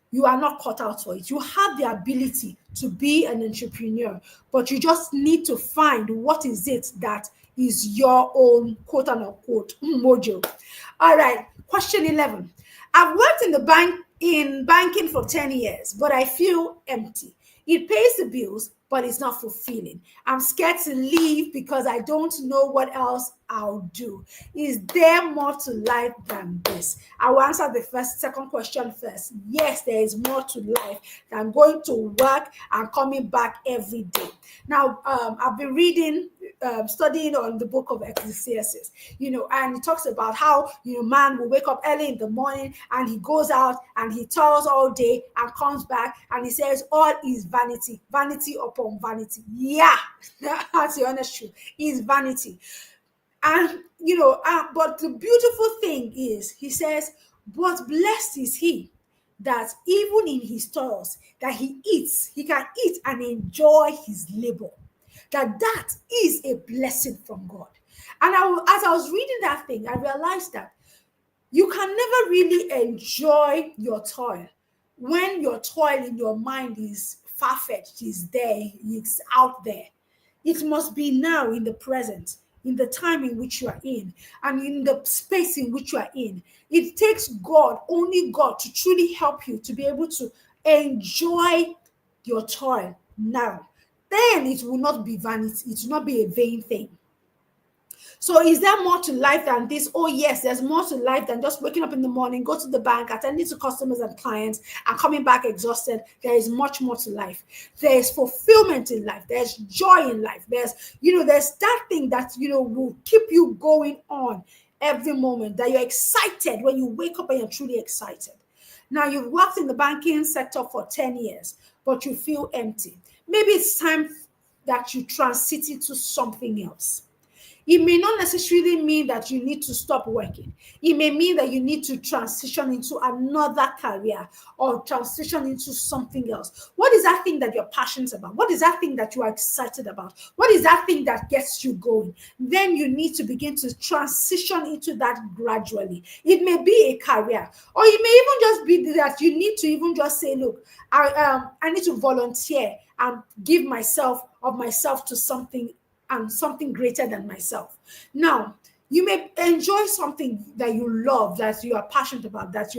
you are not cut out for it. You have the ability to be an entrepreneur, but you just need to find what is it that is your own quote unquote mojo. All right, question 11. I've worked in banking for 10 years, but I feel empty. It pays the bills, but it's not fulfilling. I'm scared to leave because I don't know what else I'll do. Is there more to life than this? I will answer the second question first. Yes, there is more to life than going to work and coming back every day. Now, I've been studying on the book of Ecclesiastes, and it talks about how, man will wake up early in the morning and he goes out and he toils all day and comes back and he says, all is vanity, vanity upon vanity. Yeah, that's the honest truth, is vanity. And, but the beautiful thing is, he says, but blessed is he that even in his toils, that he can eat and enjoy his labor. That is a blessing from God. And as I was reading that thing, I realized that you can never really enjoy your toil when your toil in your mind is far-fetched, is there, it's out there. It must be now, in the present, in the time in which you are in, and in the space in which you are in. It takes God, only God, to truly help you to be able to Enjoy your toil now. Then it will not be vanity, it will not be a vain thing. So is there more to life than this? Oh yes, there's more to life than just waking up in the morning, go to the bank, attending to customers and clients, and coming back exhausted. There is much more to life. There is fulfillment in life. There's joy in life. There's that thing that will keep you going on every moment. That you're excited when you wake up and you're truly excited. Now you've worked in the banking sector for 10 years, but you feel empty. Maybe it's time that you transit into something else. It may not necessarily mean that you need to stop working. It may mean that you need to transition into another career or transition into something else. What is that thing that you're passionate about? What is that thing that you are excited about? What is that thing that gets you going? Then you need to begin to transition into that gradually. It may be a career, or it may even just be that you need to even just say, look, I need to volunteer and give myself to something and something greater than myself. Now, you may enjoy something that you love, that you are passionate about, that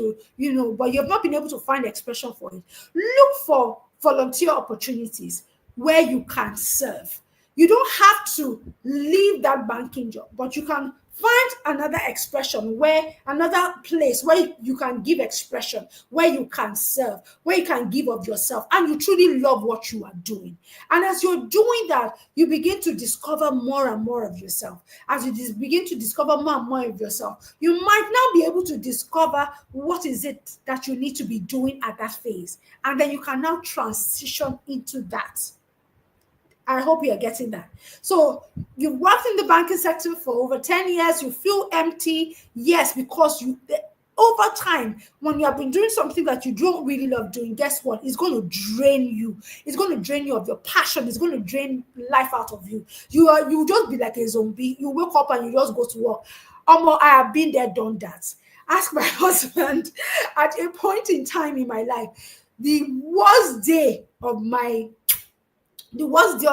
but you've not been able to find expression for it. Look for volunteer opportunities where you can serve. You don't have to leave that banking job, but you can find another expression, where another place where you can give expression, where you can serve, where you can give of yourself, and you truly love what you are doing. And as you're doing that, you begin to discover more and more of yourself. As you begin to discover more and more of yourself, you might now be able to discover what is it that you need to be doing at that phase, and then you can now transition into that. I hope you're getting that. So you've worked in the banking sector for over 10 years. You feel empty. Yes, because over time, when you have been doing something that you don't really love doing, guess what? It's going to drain you. It's going to drain you of your passion. It's going to drain life out of you. You just be like a zombie. You wake up and you just go to work. I have been there, done that. Ask my husband. At a point in time in my life, the worst day of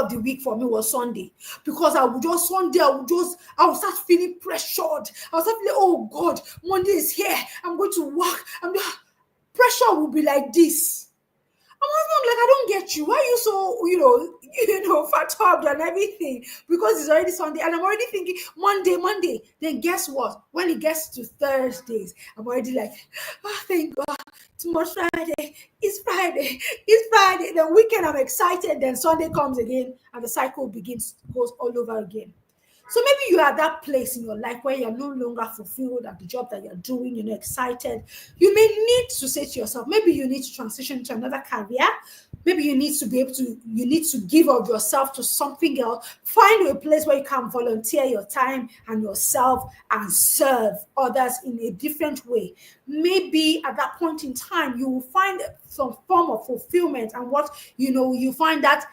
the week for me was Sunday, because I would start feeling pressured. I was start feeling, oh God, Monday is here. I'm going to work. Pressure will be like this. I'm like, I don't get you. Why are you so, fatigued and everything? Because it's already Sunday, and I'm already thinking Monday. Then guess what? When it gets to Thursdays, I'm already like, oh, thank God, tomorrow's Friday. It's Friday. It's Friday. Then weekend, I'm excited. Then Sunday comes again, and the cycle goes all over again. So maybe you're at that place in your life where you're no longer fulfilled at the job that you're doing, you're not excited. You may need to say to yourself, maybe you need to transition to another career. Maybe you need to give of yourself to something else. Find a place where you can volunteer your time and yourself and serve others in a different way. Maybe at that point in time, you will find some form of fulfillment, and you find that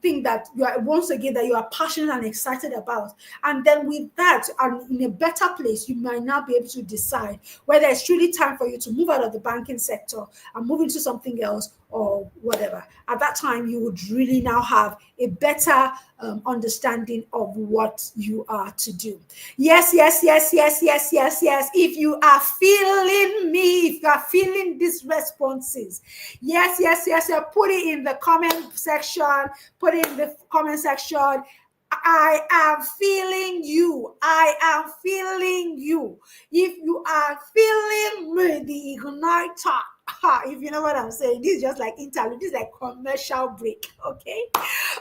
thing that you are, once again, that you are passionate and excited about. And then with that, and in a better place, you might now be able to decide whether it's truly time for you to move out of the banking sector and move into something else or whatever. At that time, you would really now have a better understanding of what you are to do. Yes, yes, yes, yes, yes, yes, yes. If you are feeling me, if you are feeling these responses, yes, yes, yes, yes, put it in the comment section. Put it in the comment section. I am feeling you. I am feeling you. If you are feeling me, the igniter. If you know what I'm saying, this is just like interlude. This is like commercial break. Okay.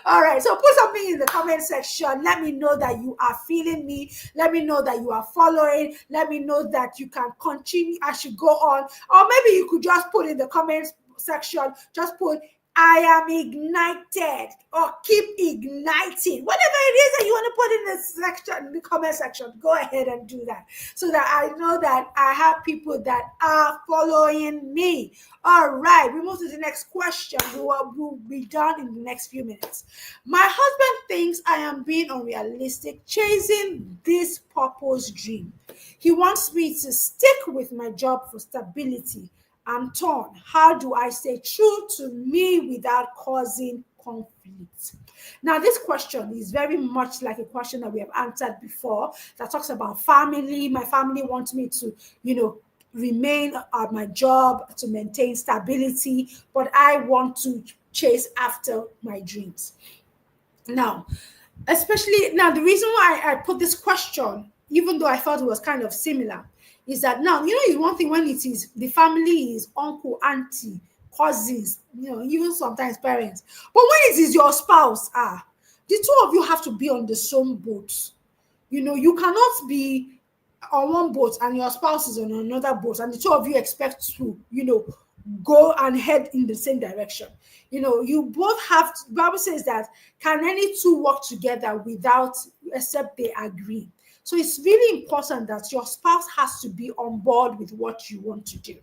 All right. So put something in the comment section. Let me know that you are feeling me. Let me know that you are following. Let me know that you can continue as you go on. Or maybe you could just put in the comments section, just put, I am ignited, or keep igniting. Whatever it is that you want to put in the section, in the comment section, go ahead and do that, so that I know that I have people that are following me. All right, we move to the next question. We'll be done in the next few minutes. My husband thinks I am being unrealistic, chasing this purpose dream. He wants me to stick with my job for stability. I'm torn. How do I stay true to me without causing conflict? Now, this question is very much like a question that we have answered before, that talks about family. My family wants me to, remain at my job, to maintain stability, but I want to chase after my dreams. Now, especially now, the reason why I put this question, even though I thought it was kind of similar, is that now, it's one thing when it is the family is uncle, auntie, cousins, even sometimes parents. But when it is your spouse, the two of you have to be on the same boat. You cannot be on one boat and your spouse is on another boat, and the two of you expect to, go and head in the same direction. You both have to, Bible says that, can any two work together without, except they agree? So it's really important that your spouse has to be on board with what you want to do.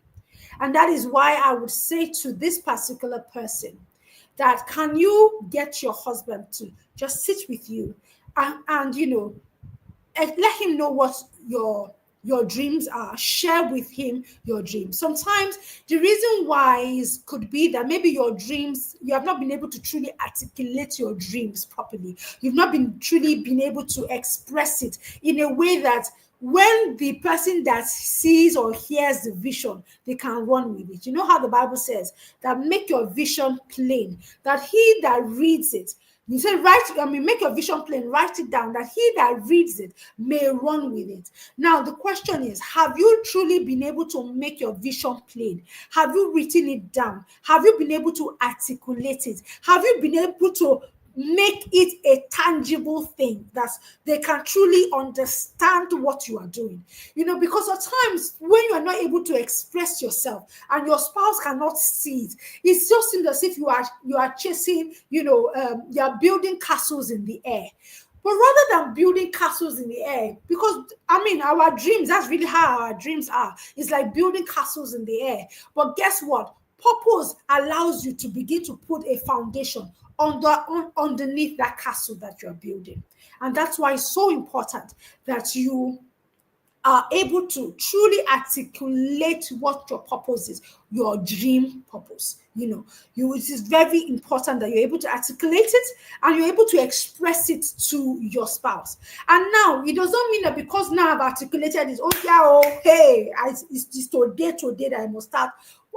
And that is why I would say to this particular person that, can you get your husband to just sit with you and let him know what your dreams are. Share with him your dreams. Sometimes the reason why could be that maybe your dreams, you have not been able to truly articulate your dreams properly. You've not been truly been able to express it in a way that when the person that sees or hears the vision, they can run with it. You know how the Bible says that, make your vision plain, that he that reads it, you say, make your vision plain, write it down, that he that reads it may run with it. Now, the question is, have you truly been able to make your vision plain? Have you written it down? Have you been able to articulate it? Have you been able to make it a tangible thing that they can truly understand what you are doing? Because at times when you are not able to express yourself and your spouse cannot see it, it just seems as if you are chasing, you are building castles in the air. But rather than building castles in the air, because our dreams, that's really how our dreams are. It's like building castles in the air. But guess what? Purpose allows you to begin to put a foundation underneath that castle that you're building. And that's why it's so important that you are able to truly articulate what your purpose is, your dream purpose. It is very important that you're able to articulate it and you're able to express it to your spouse. And now, it doesn't mean that because now I've articulated it, hey, it's today that I must start,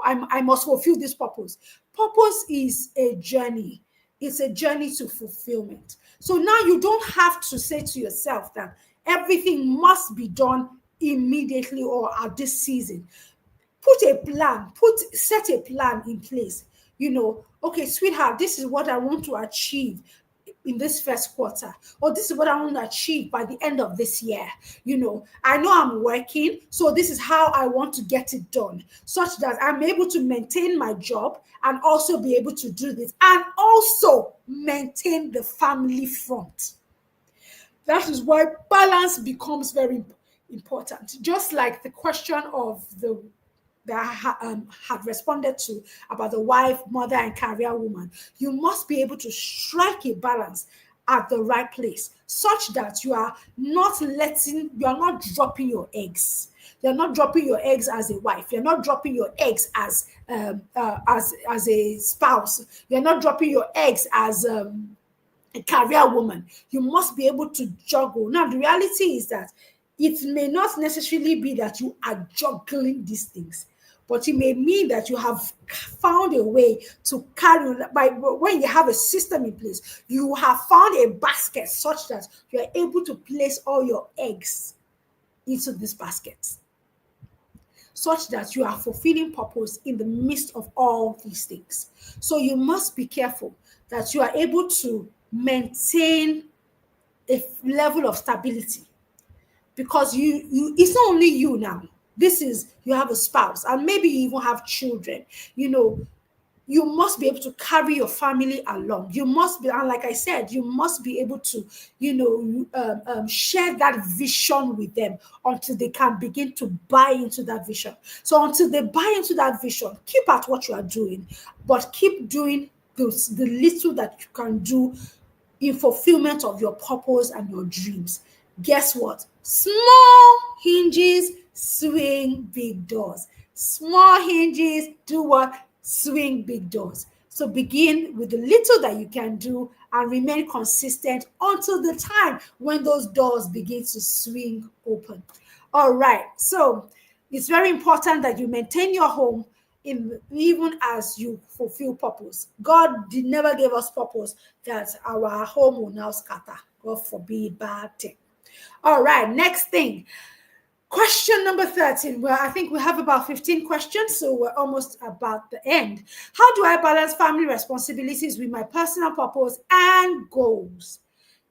I must fulfill this purpose. Purpose is a journey. It's a journey to fulfillment. So now you don't have to say to yourself that everything must be done immediately or at this season. Set a plan in place. Okay, sweetheart, this is what I want to achieve in this first quarter, or this is what I want to achieve by the end of this year. I know I'm working, so this is how I want to get it done, such that I'm able to maintain my job and also be able to do this and also maintain the family front. That is why balance becomes very important. Just like the question of that I had responded to about the wife, mother, and career woman, you must be able to strike a balance at the right place, such that you are not dropping your eggs. You're not dropping your eggs as a wife. You're not dropping your eggs as a spouse. You're not dropping your eggs as a career woman. You must be able to juggle. Now, the reality is that it may not necessarily be that you are juggling these things, but it may mean that you have found a way to carry, when you have a system in place, you have found a basket such that you are able to place all your eggs into this basket, such that you are fulfilling purpose in the midst of all these things. So you must be careful that you are able to maintain a level of stability, because you it's not only you now. This is, you have a spouse and maybe you even have children. You must be able to carry your family along. You must be, and like I said, you must be able to, share that vision with them until they can begin to buy into that vision. So until they buy into that vision, keep at what you are doing, but keep doing the little that you can do in fulfillment of your purpose and your dreams. Guess what? Small hinges swing big doors. Small hinges do what? Swing big doors. So begin with the little that you can do and remain consistent until the time when those doors begin to swing open. All right. So It's very important that you maintain your home even as you fulfill purpose. God did never give us purpose that our home will now scatter. God forbid bad thing. All right, next thing. Question number 13. Well, I think we have about 15 questions, so we're almost about the end. How do I balance family responsibilities with my personal purpose and goals?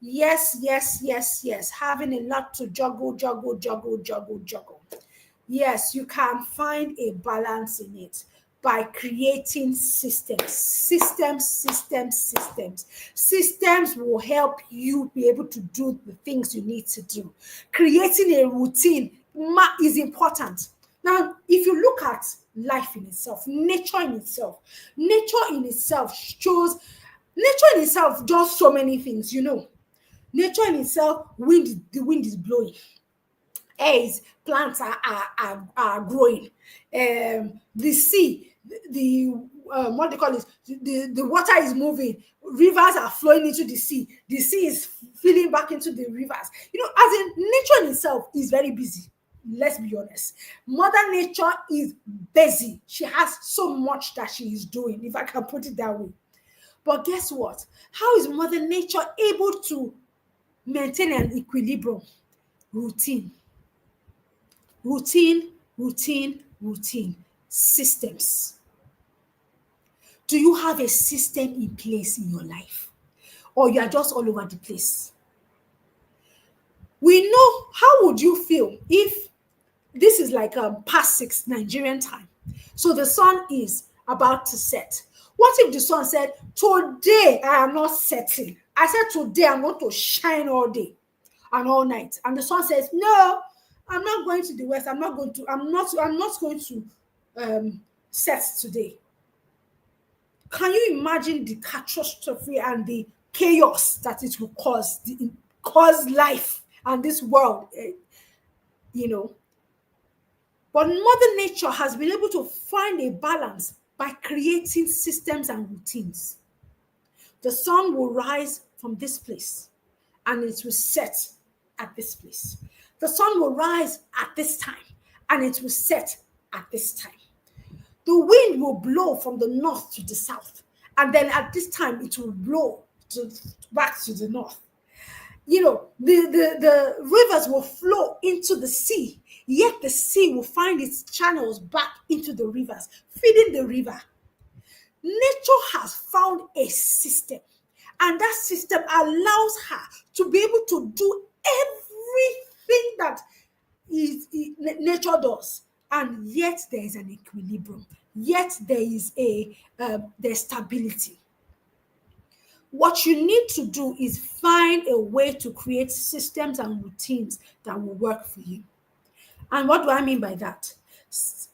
Yes, yes, yes, yes. Having a lot to juggle, juggle, juggle, juggle, juggle. Yes, you can find a balance in it by creating systems. Systems will help you be able to do the things you need to do. Creating a routine is important. Now, if you look at life in itself, nature in itself shows, nature in itself does so many things, Nature in itself, the wind is blowing. As plants are growing. The sea, the what they call it, the water is moving. Rivers are flowing into the sea. The sea is filling back into the rivers. As in nature in itself is very busy. Let's be honest. Mother Nature is busy. She has so much that she is doing, if I can put it that way. But guess what? How is Mother Nature able to maintain an equilibrium? Routine. Routine. Systems. Do you have a system in place in your life? Or you are just all over the place? We know, how would you feel if this is like past 6 Nigerian time? So the sun is about to set. What if the sun said, today I am not setting? I said, today I'm going to shine all day and all night. And the sun says, no, I'm not going to the west. I'm not going to set today. Can you imagine the catastrophe and the chaos that it will cause life and this world, But Mother Nature has been able to find a balance by creating systems and routines. The sun will rise from this place and it will set at this place. The sun will rise at this time and it will set at this time. The wind will blow from the north to the south, and then at this time it will blow back to the north. The rivers will flow into the sea, yet the sea will find its channels back into the rivers, feeding the river. Nature has found a system, and that system allows her to be able to do everything that nature does, and yet there is an equilibrium, yet there is there's stability. What you need to do is find a way to create systems and routines that will work for you. And what do I mean by that?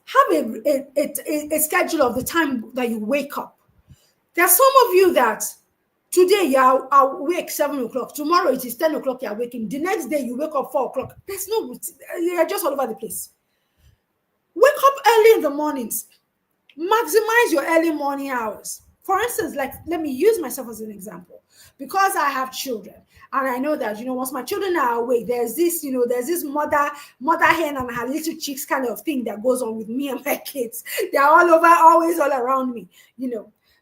Have a schedule of the time that you wake up. There are some of you that today you are awake 7 o'clock, tomorrow it is 10 o'clock you are waking, the next day you wake up 4 o'clock. There's no routine. You're just all over the place. Wake up early in the mornings. Maximize your early morning hours. For instance, like, let me use myself as an example. Because I have children, and I know that, once my children are awake, there's this mother hen and her little chicks kind of thing that goes on with me and my kids. They're all over, always all around me,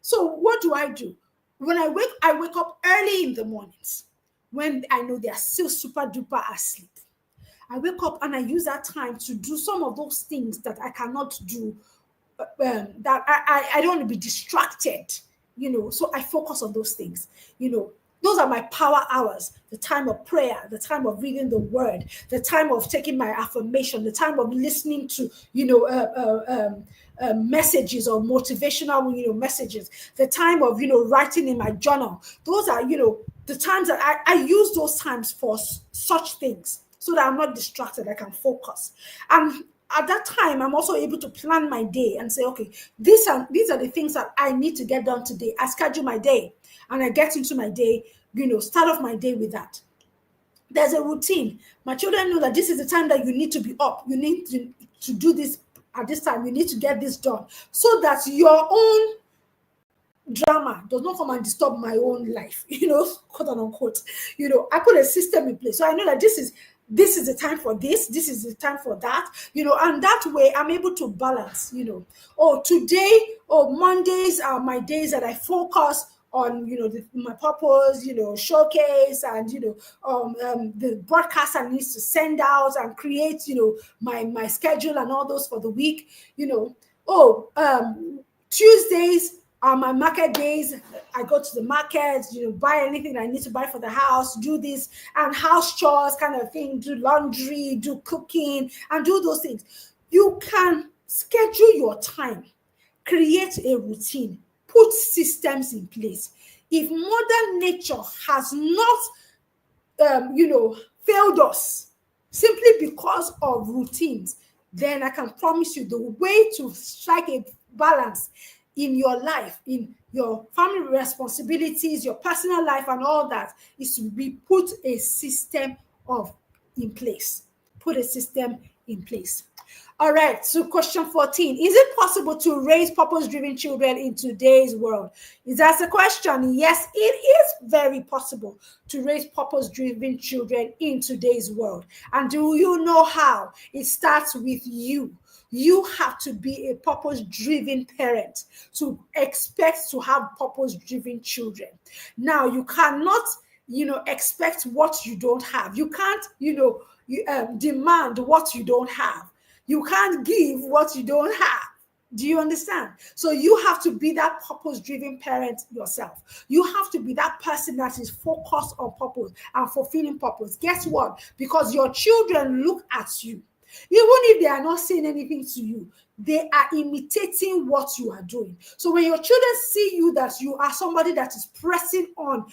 So what do? When I wake up early in the mornings, when I know they are still super duper asleep. I wake up and I use that time to do some of those things that I cannot do, that I don't want to be distracted, so I focus on those things. Those are my power hours: the time of prayer, the time of reading the word, the time of taking my affirmation, the time of listening to messages or motivational messages, the time of writing in my journal. Those are the times that I use those times for such things, so that I'm not distracted. I can focus. And at that time, I'm also able to plan my day and say, okay, these are the things that I need to get done today. I schedule my day and I get into my day, start off my day with that. There's a routine. My children know that this is the time that you need to be up. You need to do this at this time. You need to get this done, so that your own drama does not come and disturb my own life, quote unquote. I put a system in place. So I know that this is this is the time for this is the time for that, and that way I'm able to balance, oh, today, oh, Mondays are my days that I focus on, my purpose, showcase, and the broadcast I need to send out and create, my schedule and all those for the week, oh, Tuesdays are my market days. I go to the market, buy anything I need to buy for the house, do this and house chores kind of thing, do laundry, do cooking, and do those things. You can schedule your time, create a routine, put systems in place. If Mother Nature has not failed us simply because of routines, then I can promise you the way to strike a balance in your life, in your family responsibilities, your personal life, and all that, is to be put a system of in place. Put a system in place. All right, so question 14. Is it possible to raise purpose-driven children in today's world? Is that the question? Yes, it is very possible to raise purpose-driven children in today's world. And do you know how? It starts with you. You have to be a purpose-driven parent to expect to have purpose-driven children. Now, you cannot, expect what you don't have. You can't, demand what you don't have. You can't give what you don't have. Do you understand? So you have to be that purpose-driven parent yourself. You have to be that person that is focused on purpose and fulfilling purpose. Guess what? Because your children look at you. Even if they are not saying anything to you, they are imitating what you are doing. So when your children see you, that you are somebody that is pressing on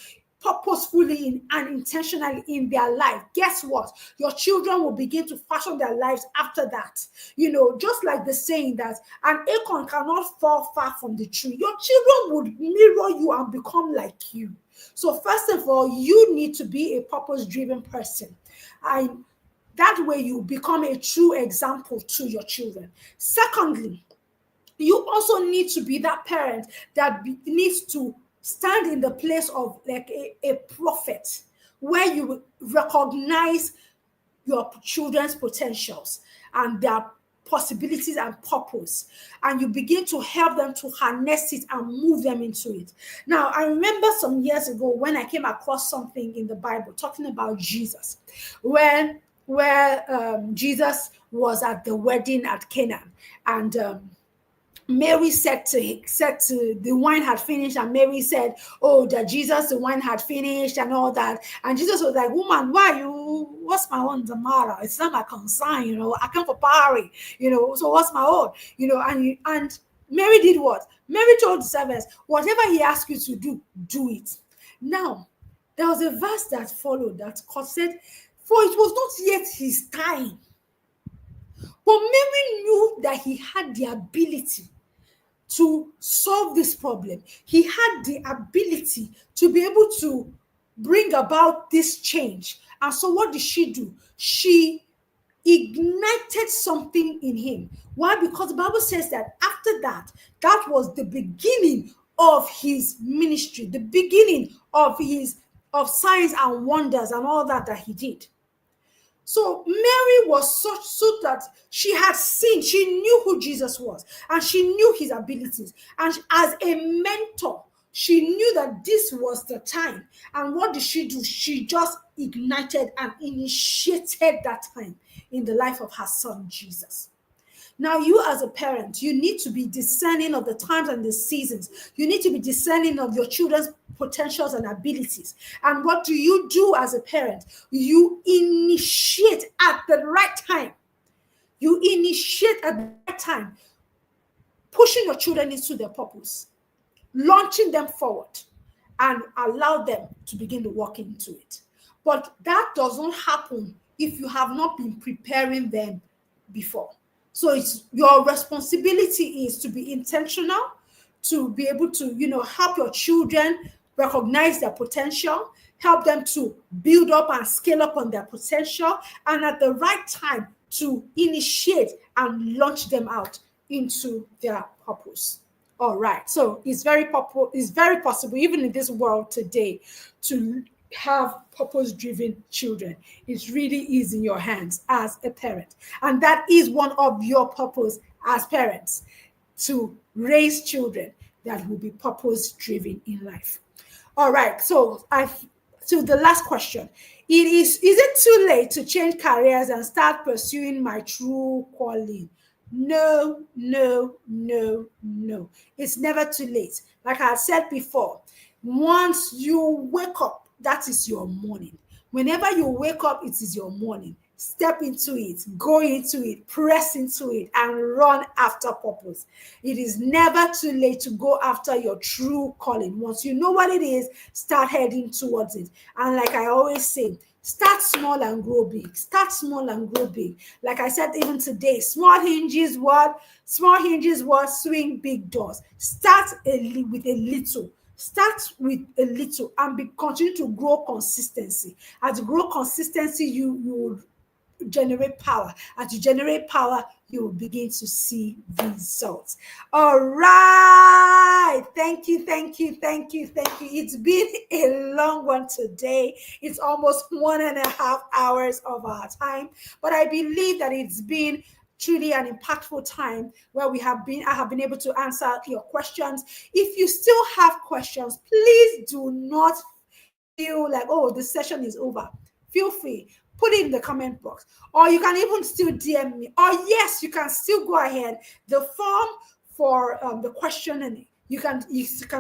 purposefully and intentionally in their life, guess what? Your children will begin to fashion their lives after that. Just like the saying that an acorn cannot fall far from the tree, your children would mirror you and become like you. So first of all, you need to be a purpose-driven person. That way you become a true example to your children. Secondly, you also need to be that parent that needs to stand in the place of like a prophet, where you recognize your children's potentials and their possibilities and purpose, and you begin to help them to harness it and move them into it. Now, I remember some years ago when I came across something in the Bible talking about Jesus, where Jesus was at the wedding at Canaan, and Mary said to the wine had finished, and Mary said, "Oh, that Jesus, the wine had finished," and all that. And Jesus was like, "Woman, what's my own the matter? It's not my concern, I come for party, so what's my own?" And Mary did what? Mary told the servants, "Whatever he asked you to do, do it." Now, there was a verse that followed that God said, "For it was not yet his time." But Mary knew that he had the ability to solve this problem. He had the ability to be able to bring about this change. And so what did she do? She ignited something in him. Why? Because the Bible says that after that, that was the beginning of his ministry, the beginning of signs and wonders and all that he did. So Mary was such so that she had seen, she knew who Jesus was, and she knew his abilities. And as a mentor, she knew that this was the time. And what did she do? She just ignited and initiated that time in the life of her son, Jesus. Now, you as a parent, you need to be discerning of the times and the seasons. You need to be discerning of your children's potentials and abilities. And what do you do as a parent? You initiate at the right time. You initiate at the right time, pushing your children into their purpose, launching them forward, and allow them to begin to walk into it. But that doesn't happen if you have not been preparing them before. So it's your responsibility is to be intentional, to be able to, help your children recognize their potential, help them to build up and scale up on their potential, and at the right time to initiate and launch them out into their purpose. All right. So it's very possible, even in this world today, to have purpose-driven children. It really is in your hands as a parent. And that is one of your purpose as parents, to raise children that will be purpose-driven in life. All right. So the last question. Is it too late to change careers and start pursuing my true calling? No, no, no, no. It's never too late. Like I said before, once you wake up, that is your morning. Whenever you wake up, it is your morning. Step into it, go into it, press into it, and run after purpose. It is never too late to go after your true calling. Once you know what it is, start heading towards it. And like I always say, start small and grow big. Start small and grow big. Like I said, even today, small hinges, what? Small hinges, what? Swing big doors. With a little. Start with a little and continue to grow consistency. As you grow consistency, you generate power. As you generate power, you will begin to see results. All right. Thank you, thank you, thank you, thank you. It's been a long one today. It's almost 1.5 hours of our time, but I believe that it's been truly an impactful time where I have been able to answer your questions. If you still have questions, please do not feel like, oh, the session is over. Feel free, put it in the comment box, or you can even still DM me. Or yes, you can still go ahead. The form for the questioning, you can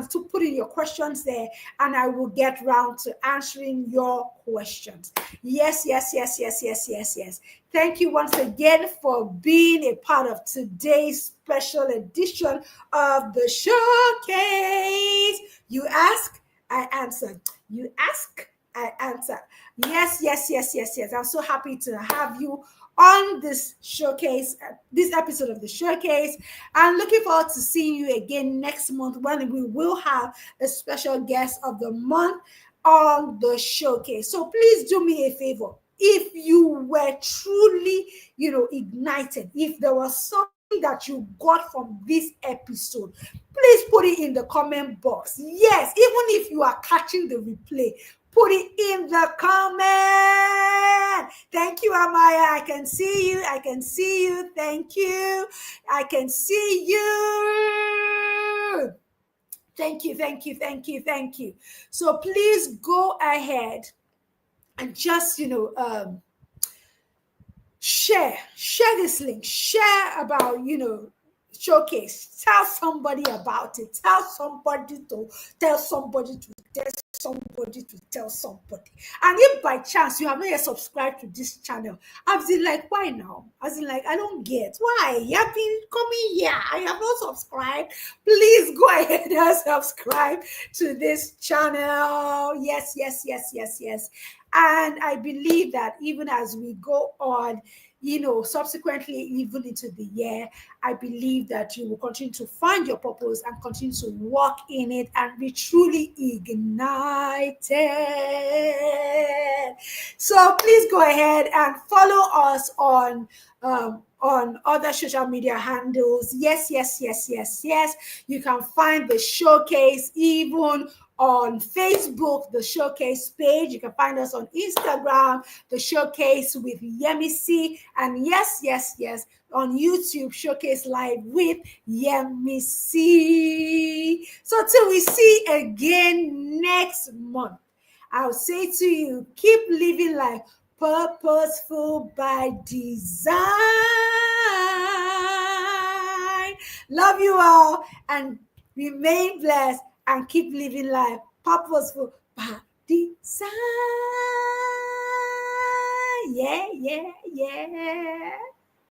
still put in your questions there, and I will get round to answering your questions. Yes, yes, yes, yes, yes, yes, yes. Thank you once again for being a part of today's special edition of the showcase. You ask, I answer. You ask, I answer. Yes, yes, yes, yes, yes. I'm so happy to have you on this showcase, this episode of the showcase. I'm looking forward to seeing you again next month when we will have a special guest of the month on the showcase. So please do me a favor. If you were truly, ignited, if there was something that you got from this episode, please put it in the comment box. Yes, even if you are catching the replay, put it in the comment. Thank you, Amaya. I can see you. I can see you. Thank you. I can see you. Thank you, thank you, thank you, thank you. So please go ahead and just, share this link, share about, showcase, tell somebody about it, tell somebody to tell somebody to tell somebody to tell somebody. And if by chance you have not yet subscribed to this channel, I've been like, why now? As in, like, I don't get why you have been coming here. I have not subscribed. Please go ahead and subscribe to this channel. Yes, yes, yes, yes, yes. And I believe that even as we go on, subsequently, even into the year, I believe that you will continue to find your purpose and continue to walk in it and be truly ignited. So please go ahead and follow us on other social media handles. Yes, yes, yes, yes, yes. You can find the showcase even on Facebook, the showcase page. You can find us on Instagram, the showcase with Yemisi. And yes, yes, yes, on YouTube, Showcase Live with Yemisi. So till we see again next month, I'll say to you, keep living life purposeful by design. Love you all and remain blessed and keep living life purposeful by design. Yeah, yeah, yeah.